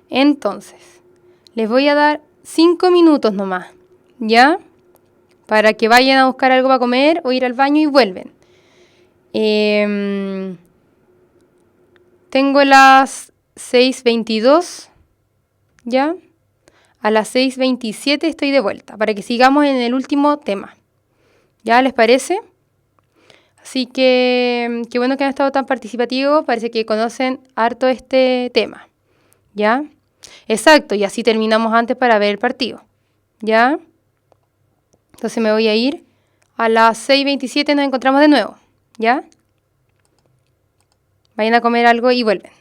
Entonces, les voy a dar 5 minutos nomás, ¿ya? Para que vayan a buscar algo para comer o ir al baño y vuelven. Tengo las 6:22, ¿ya? A las 6:27 estoy de vuelta para que sigamos en el último tema. ¿Ya les parece? Así que qué bueno que han estado tan participativos. Parece que conocen harto este tema. ¿Ya? Exacto, y así terminamos antes para ver el partido. ¿Ya? Entonces me voy a ir. A las 6:27 nos encontramos de nuevo. ¿Ya? Vayan a comer algo y vuelven.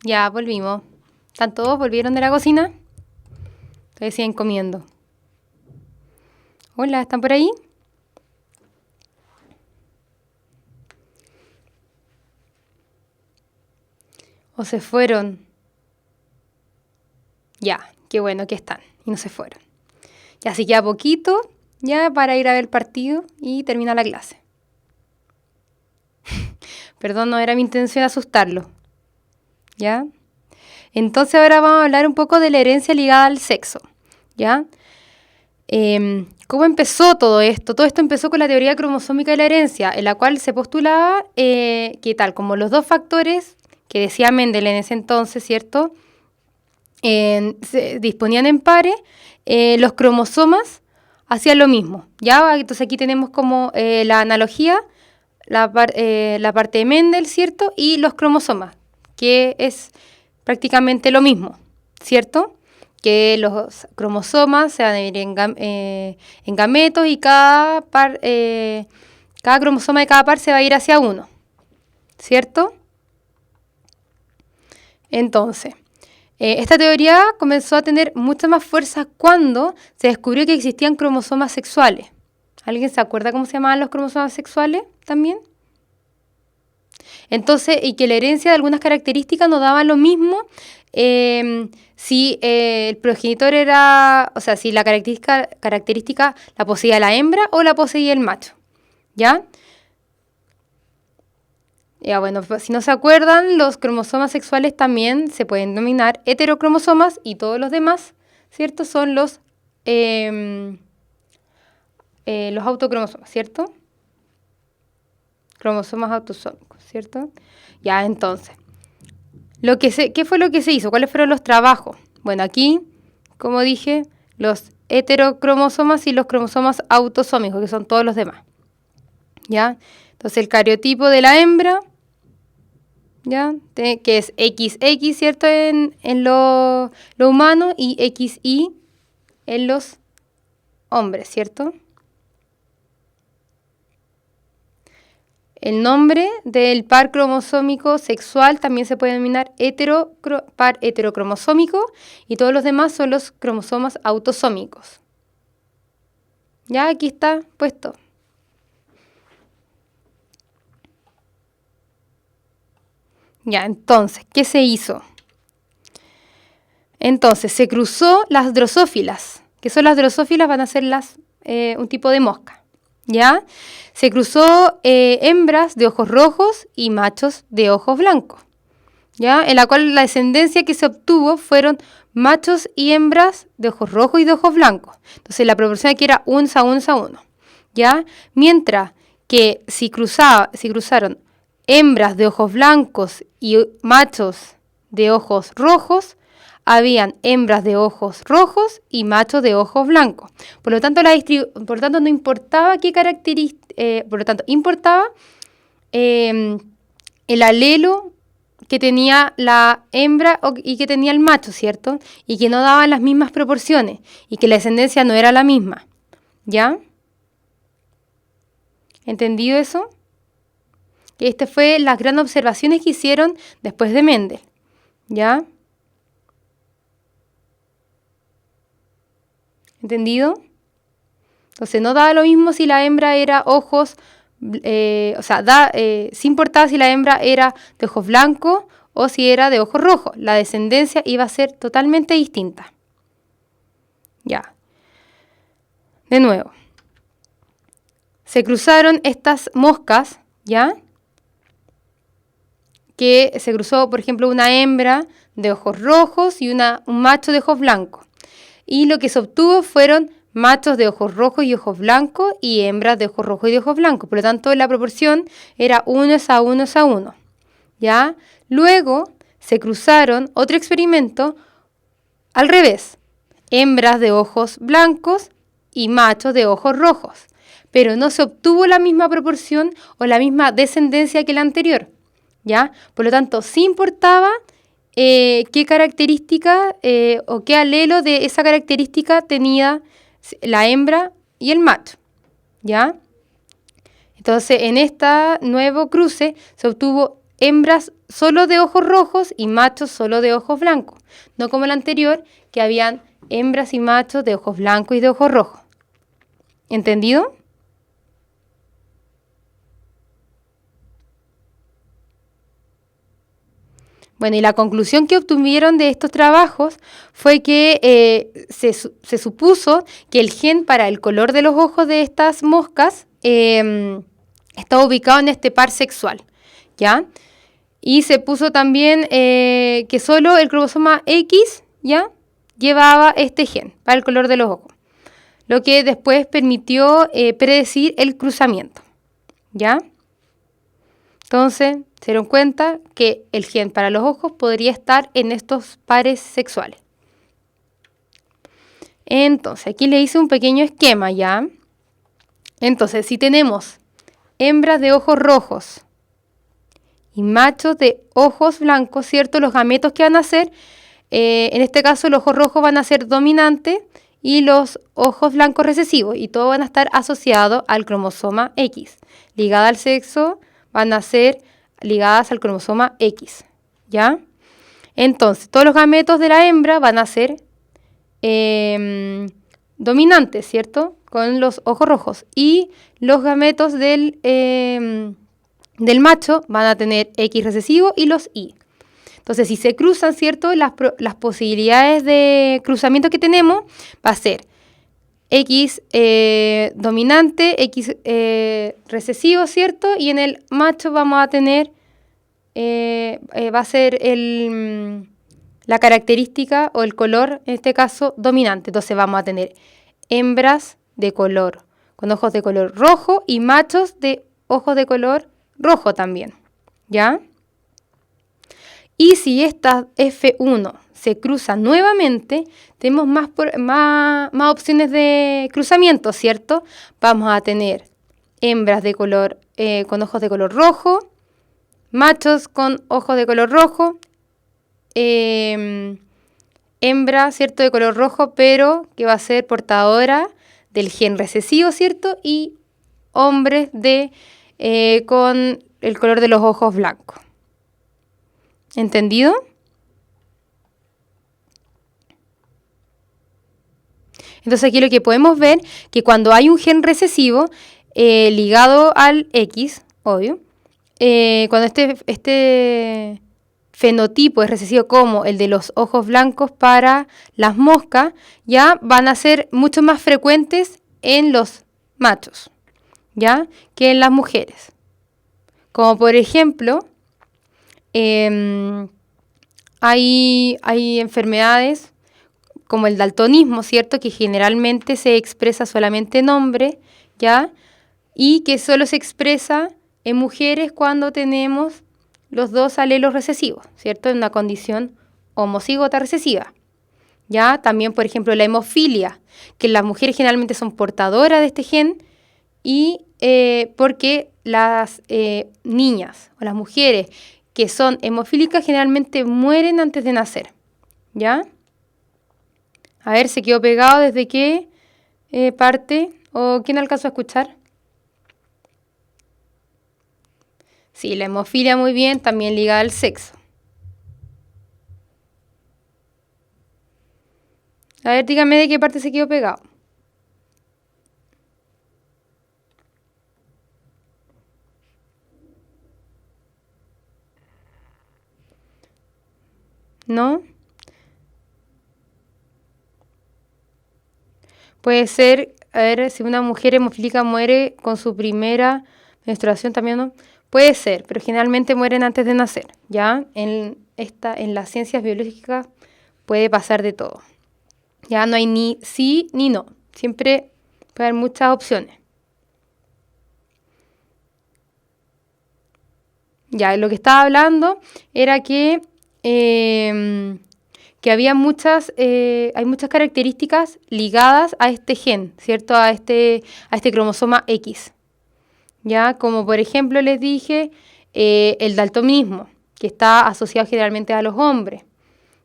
Ya volvimos. ¿Están todos? ¿Volvieron de la cocina? Ustedes siguen comiendo. Hola, ¿están por ahí? ¿O se fueron? Ya, qué bueno que están y no se fueron. Ya, así queda poquito ya para ir a ver el partido y terminar la clase. Perdón, no era mi intención asustarlo. ¿Ya? Entonces ahora vamos a hablar un poco de la herencia ligada al sexo. ¿Ya? ¿Cómo empezó todo esto? Todo esto empezó con la teoría cromosómica de la herencia, en la cual se postulaba que tal como los dos factores que decía Mendel en ese entonces, ¿cierto? Se disponían en pares, los cromosomas hacían lo mismo. ¿Ya? Entonces aquí tenemos como la analogía, la parte de Mendel, ¿cierto? Y los cromosomas, que es prácticamente lo mismo, ¿cierto? Que los cromosomas se van a dividir en gametos y cada cromosoma de cada par se va a ir hacia uno, ¿cierto? Entonces, esta teoría comenzó a tener mucha más fuerza cuando se descubrió que existían cromosomas sexuales. ¿Alguien se acuerda cómo se llamaban los cromosomas sexuales también? Entonces, y que la herencia de algunas características no daba lo mismo si el progenitor era, o sea, si la característica la poseía la hembra o la poseía el macho. ¿Ya? Ya, bueno, pues, si no se acuerdan, los cromosomas sexuales también se pueden denominar heterocromosomas y todos los demás, ¿cierto? Son los autocromosomas, ¿cierto? Cromosomas autosómicos, ¿cierto? Ya, entonces, ¿qué fue lo que se hizo? ¿Cuáles fueron los trabajos? Bueno, aquí, como dije, los heterocromosomas y los cromosomas autosómicos, que son todos los demás. ¿Ya? Entonces, el cariotipo de la hembra, ¿ya? Que es XX, ¿cierto? En lo humano y XY en los hombres, ¿cierto? El nombre del par cromosómico sexual también se puede denominar par heterocromosómico y todos los demás son los cromosomas autosómicos. Ya aquí está puesto. Ya, entonces, ¿qué se hizo? Entonces, se cruzó las drosófilas. ¿Qué son las drosófilas? Van a ser un tipo de mosca. ¿Ya? Se cruzó hembras de ojos rojos y machos de ojos blancos, ¿ya? En la cual la descendencia que se obtuvo fueron machos y hembras de ojos rojos y de ojos blancos. Entonces la proporción aquí era 1:1:1, ¿ya? Mientras que si cruzaron hembras de ojos blancos y machos de ojos rojos, habían hembras de ojos rojos y machos de ojos blancos. Por lo tanto, no importaba qué característica, por lo tanto, importaba el alelo que tenía la hembra y que tenía el macho, ¿cierto? Y que no daban las mismas proporciones y que la descendencia no era la misma. ¿Ya? ¿Entendido eso? Estas fue las grandes observaciones que hicieron después de Mendel. ¿Ya? ¿Entendido? Entonces no daba lo mismo si la hembra era ojos, sí importaba si la hembra era de ojos blancos o si era de ojos rojos. La descendencia iba a ser totalmente distinta. Ya. De nuevo. Se cruzaron estas moscas, ¿ya? Que se cruzó, por ejemplo, una hembra de ojos rojos y un macho de ojos blancos. Y lo que se obtuvo fueron machos de ojos rojos y ojos blancos y hembras de ojos rojos y de ojos blancos. Por lo tanto, la proporción era 1:1:1. ¿Ya? Luego se cruzaron otro experimento al revés. Hembras de ojos blancos y machos de ojos rojos. Pero no se obtuvo la misma proporción o la misma descendencia que la anterior. ¿Ya? Por lo tanto, sí importaba qué característica o qué alelo de esa característica tenía la hembra y el macho, ¿ya? Entonces, en este nuevo cruce se obtuvo hembras solo de ojos rojos y machos solo de ojos blancos. No como el anterior, que habían hembras y machos de ojos blancos y de ojos rojos. ¿Entendido? Bueno, y la conclusión que obtuvieron de estos trabajos fue que se supuso que el gen para el color de los ojos de estas moscas está ubicado en este par sexual, ¿ya? Y se puso también que solo el cromosoma X, ¿ya?, llevaba este gen para el color de los ojos, lo que después permitió predecir el cruzamiento, ¿ya? Entonces, se dieron cuenta que el gen para los ojos podría estar en estos pares sexuales. Entonces, aquí le hice un pequeño esquema, ¿ya? Entonces, si tenemos hembras de ojos rojos y machos de ojos blancos, ¿cierto? Los gametos que van a ser, en este caso los ojos rojos van a ser dominantes y los ojos blancos recesivos, y todos van a estar asociados al cromosoma X. Ligada al sexo, van a ser ligadas al cromosoma X, ¿ya? Entonces, todos los gametos de la hembra van a ser dominantes, ¿cierto?, con los ojos rojos, y los gametos del macho van a tener X recesivo y los Y. Entonces, si se cruzan, ¿cierto?, las posibilidades de cruzamiento que tenemos va a ser X dominante, X recesivo, ¿cierto? Y en el macho vamos a tener, va a ser la característica o el color, en este caso, dominante. Entonces vamos a tener hembras de color, con ojos de color rojo, y machos de ojos de color rojo también, ¿ya? Y si esta F1 se cruza nuevamente, tenemos más opciones de cruzamiento, ¿cierto? Vamos a tener hembras de color, con ojos de color rojo, machos con ojos de color rojo, hembra, ¿cierto?, de color rojo, pero que va a ser portadora del gen recesivo, ¿cierto? Y hombres con el color de los ojos blancos. ¿Entendido? Entonces aquí lo que podemos ver, que cuando hay un gen recesivo ligado al X, obvio, cuando este fenotipo es recesivo como el de los ojos blancos para las moscas, ya van a ser mucho más frecuentes en los machos, ya, que en las mujeres. Como por ejemplo, hay enfermedades como el daltonismo, ¿cierto?, que generalmente se expresa solamente en hombres, ¿ya? Y que solo se expresa en mujeres cuando tenemos los dos alelos recesivos, ¿cierto?, en una condición homocígota recesiva. ¿Ya? También, por ejemplo, la hemofilia, que las mujeres generalmente son portadoras de este gen, y porque las niñas o las mujeres que son hemofílicas generalmente mueren antes de nacer, ¿ya? A ver, ¿se quedó pegado desde qué parte? ¿O quién alcanzó a escuchar? Sí, la hemofilia, muy bien, también ligada al sexo. A ver, dígame de qué parte se quedó pegado. ¿No? Puede ser, a ver, si una mujer hemofílica muere con su primera menstruación también, ¿no? Puede ser, pero generalmente mueren antes de nacer, ¿ya? En las ciencias biológicas puede pasar de todo. Ya no hay ni sí ni no. Siempre puede haber muchas opciones. Ya, lo que estaba hablando era que había hay muchas características ligadas a este gen, ¿cierto? A este cromosoma X. Ya, como por ejemplo les dije, el daltonismo, que está asociado generalmente a los hombres,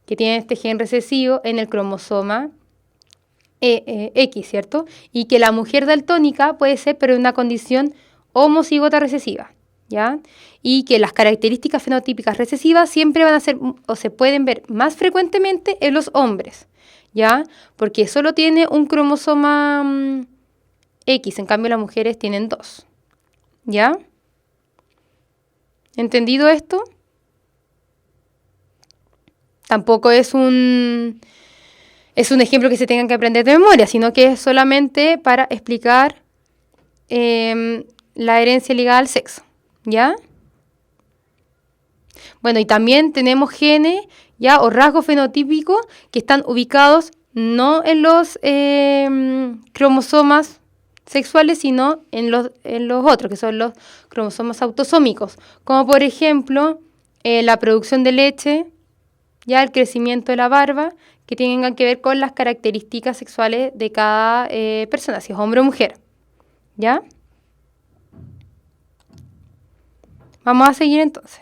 que tienen este gen recesivo en el cromosoma X, ¿cierto? Y que la mujer daltónica puede ser, pero en una condición homocígota recesiva, ¿ya? Y que las características fenotípicas recesivas siempre van a ser o se pueden ver más frecuentemente en los hombres, ¿ya? Porque solo tiene un cromosoma X, en cambio las mujeres tienen 2, ¿ya? ¿Entendido esto? Tampoco es un ejemplo que se tengan que aprender de memoria, sino que es solamente para explicar la herencia ligada al sexo, ¿ya? Bueno, y también tenemos genes, ¿ya? O rasgos fenotípicos que están ubicados no en los cromosomas sexuales, sino en los otros, que son los cromosomas autosómicos, como por ejemplo la producción de leche, ya el crecimiento de la barba, que tengan que ver con las características sexuales de cada persona, si es hombre o mujer, ¿ya? Vamos a seguir entonces.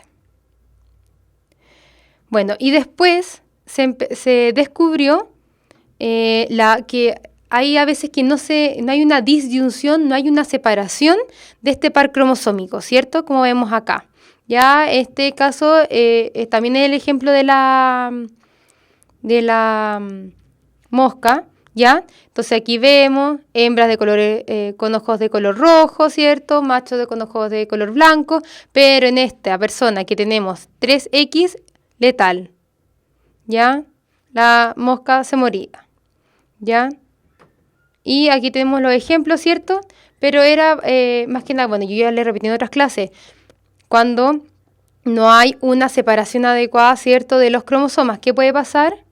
Bueno, y después se descubrió que hay a veces que no hay una disyunción, no hay una separación de este par cromosómico, ¿cierto? Como vemos acá. Ya este caso también es el ejemplo de la mosca, ¿ya? Entonces aquí vemos hembras de color, con ojos de color rojo, ¿cierto? Machos con ojos de color blanco, pero en esta persona que tenemos 3X, letal, ¿ya? La mosca se moría, ¿ya? Y aquí tenemos los ejemplos, ¿cierto? Pero era más que nada, bueno, yo ya le he repetido en otras clases, cuando no hay una separación adecuada, ¿cierto?, de los cromosomas. ¿Qué puede pasar?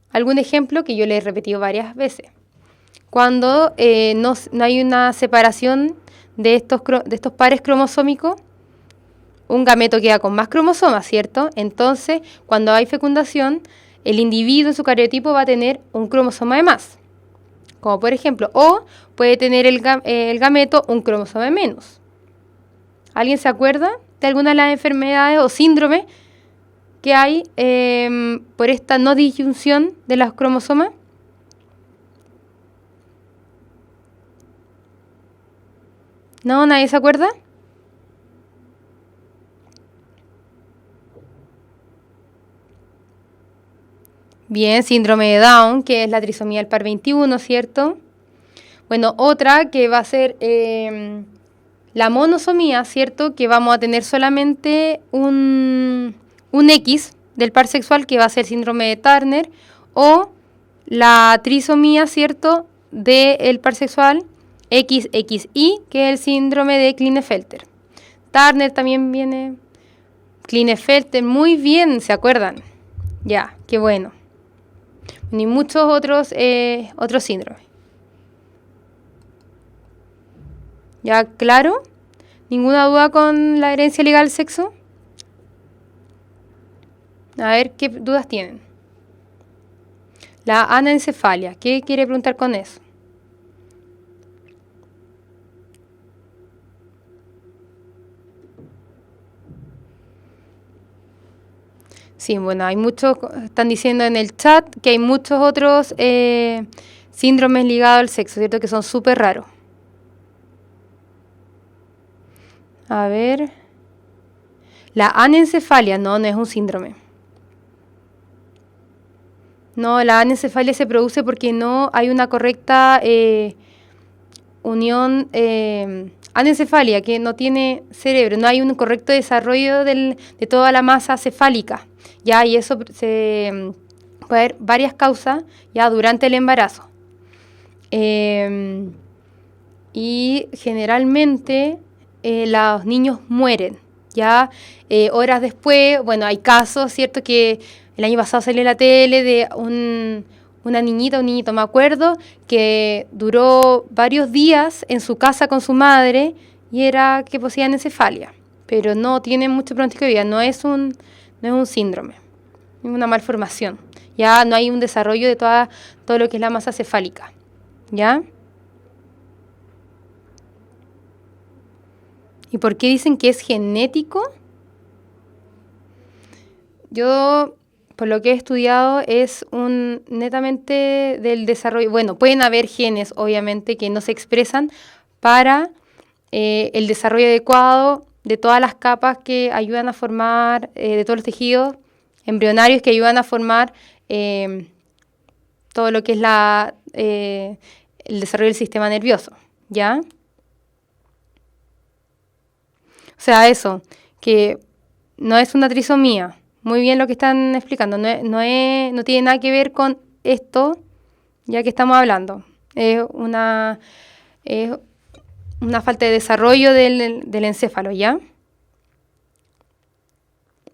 Algún ejemplo que yo le he repetido varias veces. Cuando no hay una separación de estos pares cromosómicos, un gameto queda con más cromosomas, ¿cierto? Entonces, cuando hay fecundación, el individuo en su cariotipo va a tener un cromosoma de más. Como por ejemplo, o puede tener el gameto un cromosoma de menos. ¿Alguien se acuerda de alguna de las enfermedades o síndromes que hay por esta no disyunción de los cromosomas? ¿No? ¿Nadie se acuerda? Bien, síndrome de Down, que es la trisomía del par 21, ¿cierto? Bueno, otra que va a ser la monosomía, ¿cierto? Que vamos a tener solamente un X del par sexual, que va a ser síndrome de Turner, o la trisomía, ¿cierto?, del par sexual XXI, que es el síndrome de Klinefelter. Turner también viene, Klinefelter, muy bien, ¿se acuerdan? Ya, qué bueno. Ni muchos otros síndromes. ¿Ya claro? ¿Ninguna duda con la herencia legal al sexo? A ver, ¿qué dudas tienen? La anencefalia, ¿qué quiere preguntar con eso? Sí, bueno, hay muchos, están diciendo en el chat que hay muchos otros síndromes ligados al sexo, ¿cierto? Que son súper raros. A ver. La anencefalia, no es un síndrome. No, la anencefalia se produce porque no hay una correcta unión, anencefalia, que no tiene cerebro, no hay un correcto desarrollo de toda la masa cefálica, ¿ya? Y eso puede haber varias causas ya durante el embarazo. Y generalmente los niños mueren, ya horas después. Bueno, hay casos, ¿cierto?, que el año pasado salió en la tele de una niñita, un niñito, me acuerdo, que duró varios días en su casa con su madre y era que poseía anencefalia, pero no tiene mucho pronóstico de vida, no es un síndrome, es una malformación. Ya no hay un desarrollo de todo lo que es la masa cefálica, ¿ya? ¿Y por qué dicen que es genético? Yo, por lo que he estudiado, es netamente del desarrollo. Bueno, pueden haber genes, obviamente, que no se expresan para el desarrollo adecuado de todas las capas que ayudan a formar, de todos los tejidos embrionarios que ayudan a formar todo lo que es el desarrollo del sistema nervioso, ¿ya? O sea, eso, que no es una trisomía. Muy bien lo que están explicando. No tiene nada que ver con esto, ya que estamos hablando. Es una falta de desarrollo del encéfalo, ¿ya?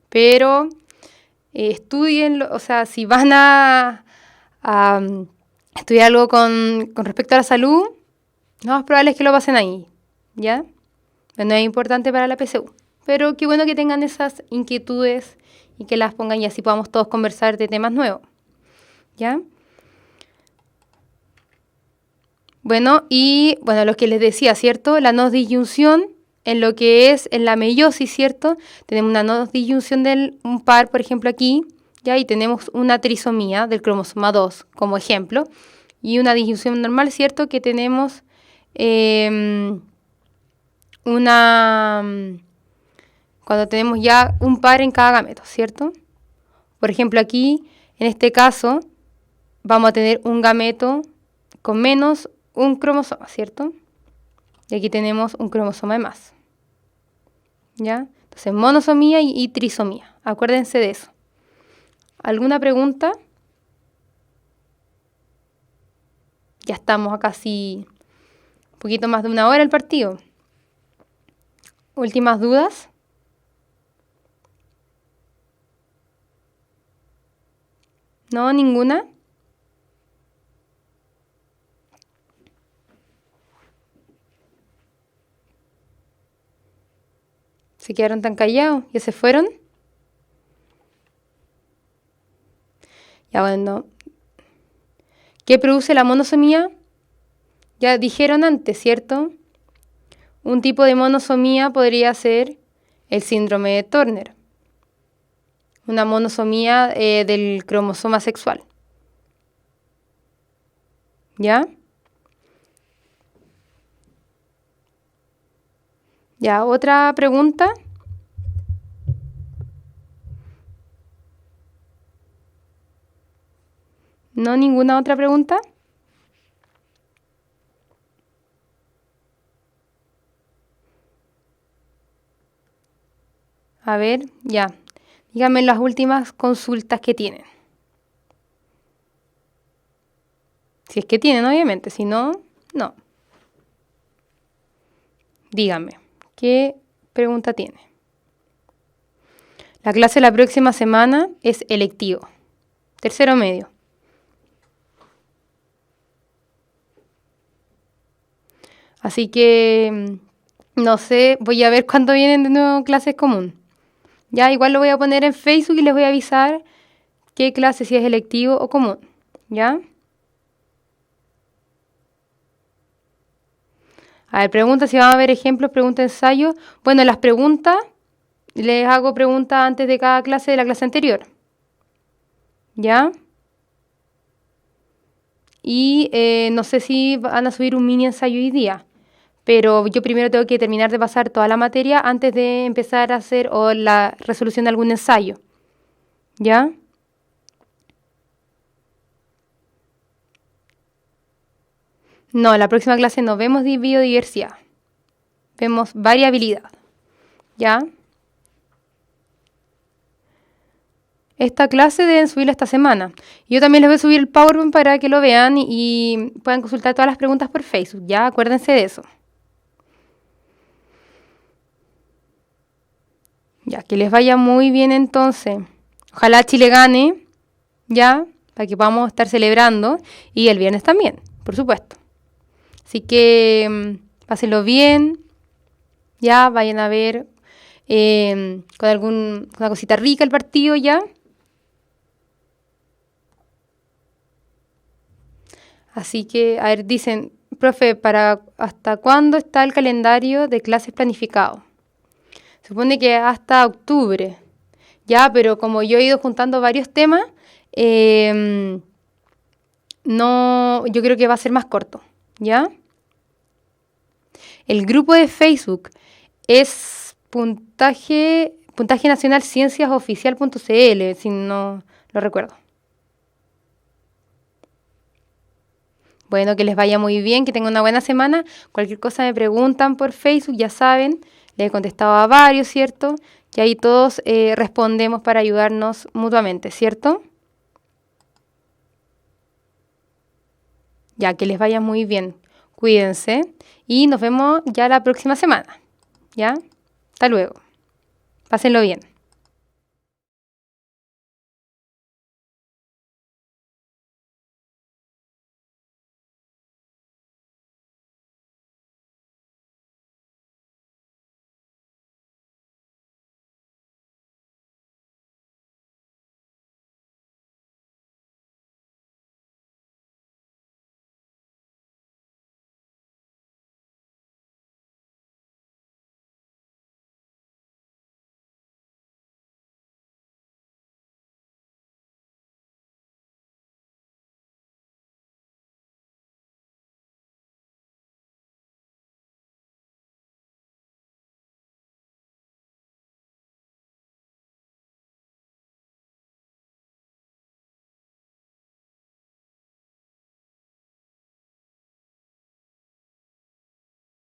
Pero estudienlo, o sea, si van a estudiar algo con respecto a la salud, lo más probable es que lo pasen ahí, ¿ya? No es importante para la PSU. Pero qué bueno que tengan esas inquietudes y que las pongan y así podamos todos conversar de temas nuevos, ¿ya? Bueno, lo que les decía, ¿cierto? La no disyunción en lo que es en la meiosis, ¿cierto? Tenemos una no disyunción de un par, por ejemplo, aquí, ¿ya? Y tenemos una trisomía del cromosoma 2 como ejemplo, y una disyunción normal, ¿cierto? Que tenemos cuando tenemos ya un par en cada gameto, ¿cierto? Por ejemplo, aquí, en este caso, vamos a tener un gameto con menos un cromosoma, ¿cierto? Y aquí tenemos un cromosoma de más, ¿ya? Entonces, monosomía y trisomía. Acuérdense de eso. ¿Alguna pregunta? Ya estamos a casi un poquito más de una hora el partido. ¿Últimas dudas? ¿No? ¿Ninguna? ¿Se quedaron tan callados? ¿Ya se fueron? Ya bueno. ¿Qué produce la monosomía? Ya dijeron antes, ¿cierto? Un tipo de monosomía podría ser el síndrome de Turner. Una monosomía del cromosoma sexual. ¿Ya? Ya, ¿otra pregunta? ¿No? ¿Ninguna otra pregunta? A ver, ya. Díganme las últimas consultas que tienen. Si es que tienen, obviamente. Si no, no. Díganme, ¿qué pregunta tiene? La clase de la próxima semana es electivo. Tercero medio. Así que, no sé, voy a ver cuándo vienen de nuevo clases común. Ya, igual lo voy a poner en Facebook y les voy a avisar qué clase, si es electivo o común. ¿Ya? A ver, pregunta si van a ver ejemplos, pregunta, ensayo. Bueno, las preguntas, les hago preguntas antes de cada clase de la clase anterior. ¿Ya? Y no sé si van a subir un mini ensayo hoy día, pero yo primero tengo que terminar de pasar toda la materia antes de empezar a hacer la resolución de algún ensayo. ¿Ya? No, la próxima clase no vemos biodiversidad. Vemos variabilidad. ¿Ya? Esta clase deben subirla esta semana. Yo también les voy a subir el PowerPoint para que lo vean y puedan consultar todas las preguntas por Facebook. ¿Ya? Acuérdense de eso. Ya, que les vaya muy bien entonces. Ojalá Chile gane, ¿ya? Para que podamos estar celebrando. Y el viernes también, por supuesto. Así que pásenlo bien. Ya, vayan a ver con una cosita rica el partido, ¿ya? Así que, a ver, dicen, profe, ¿hasta cuándo está el calendario de clases planificado? Se supone que hasta octubre, ya, pero como yo he ido juntando varios temas, no, yo creo que va a ser más corto, ¿ya? El grupo de Facebook es puntaje nacional cienciasoficial.cl, si no lo recuerdo. Bueno, que les vaya muy bien, que tengan una buena semana. Cualquier cosa me preguntan por Facebook, ya saben, les he contestado a varios, ¿cierto? Y ahí todos respondemos para ayudarnos mutuamente, ¿cierto? Ya, que les vaya muy bien. Cuídense y nos vemos ya la próxima semana. ¿Ya? Hasta luego. Pásenlo bien.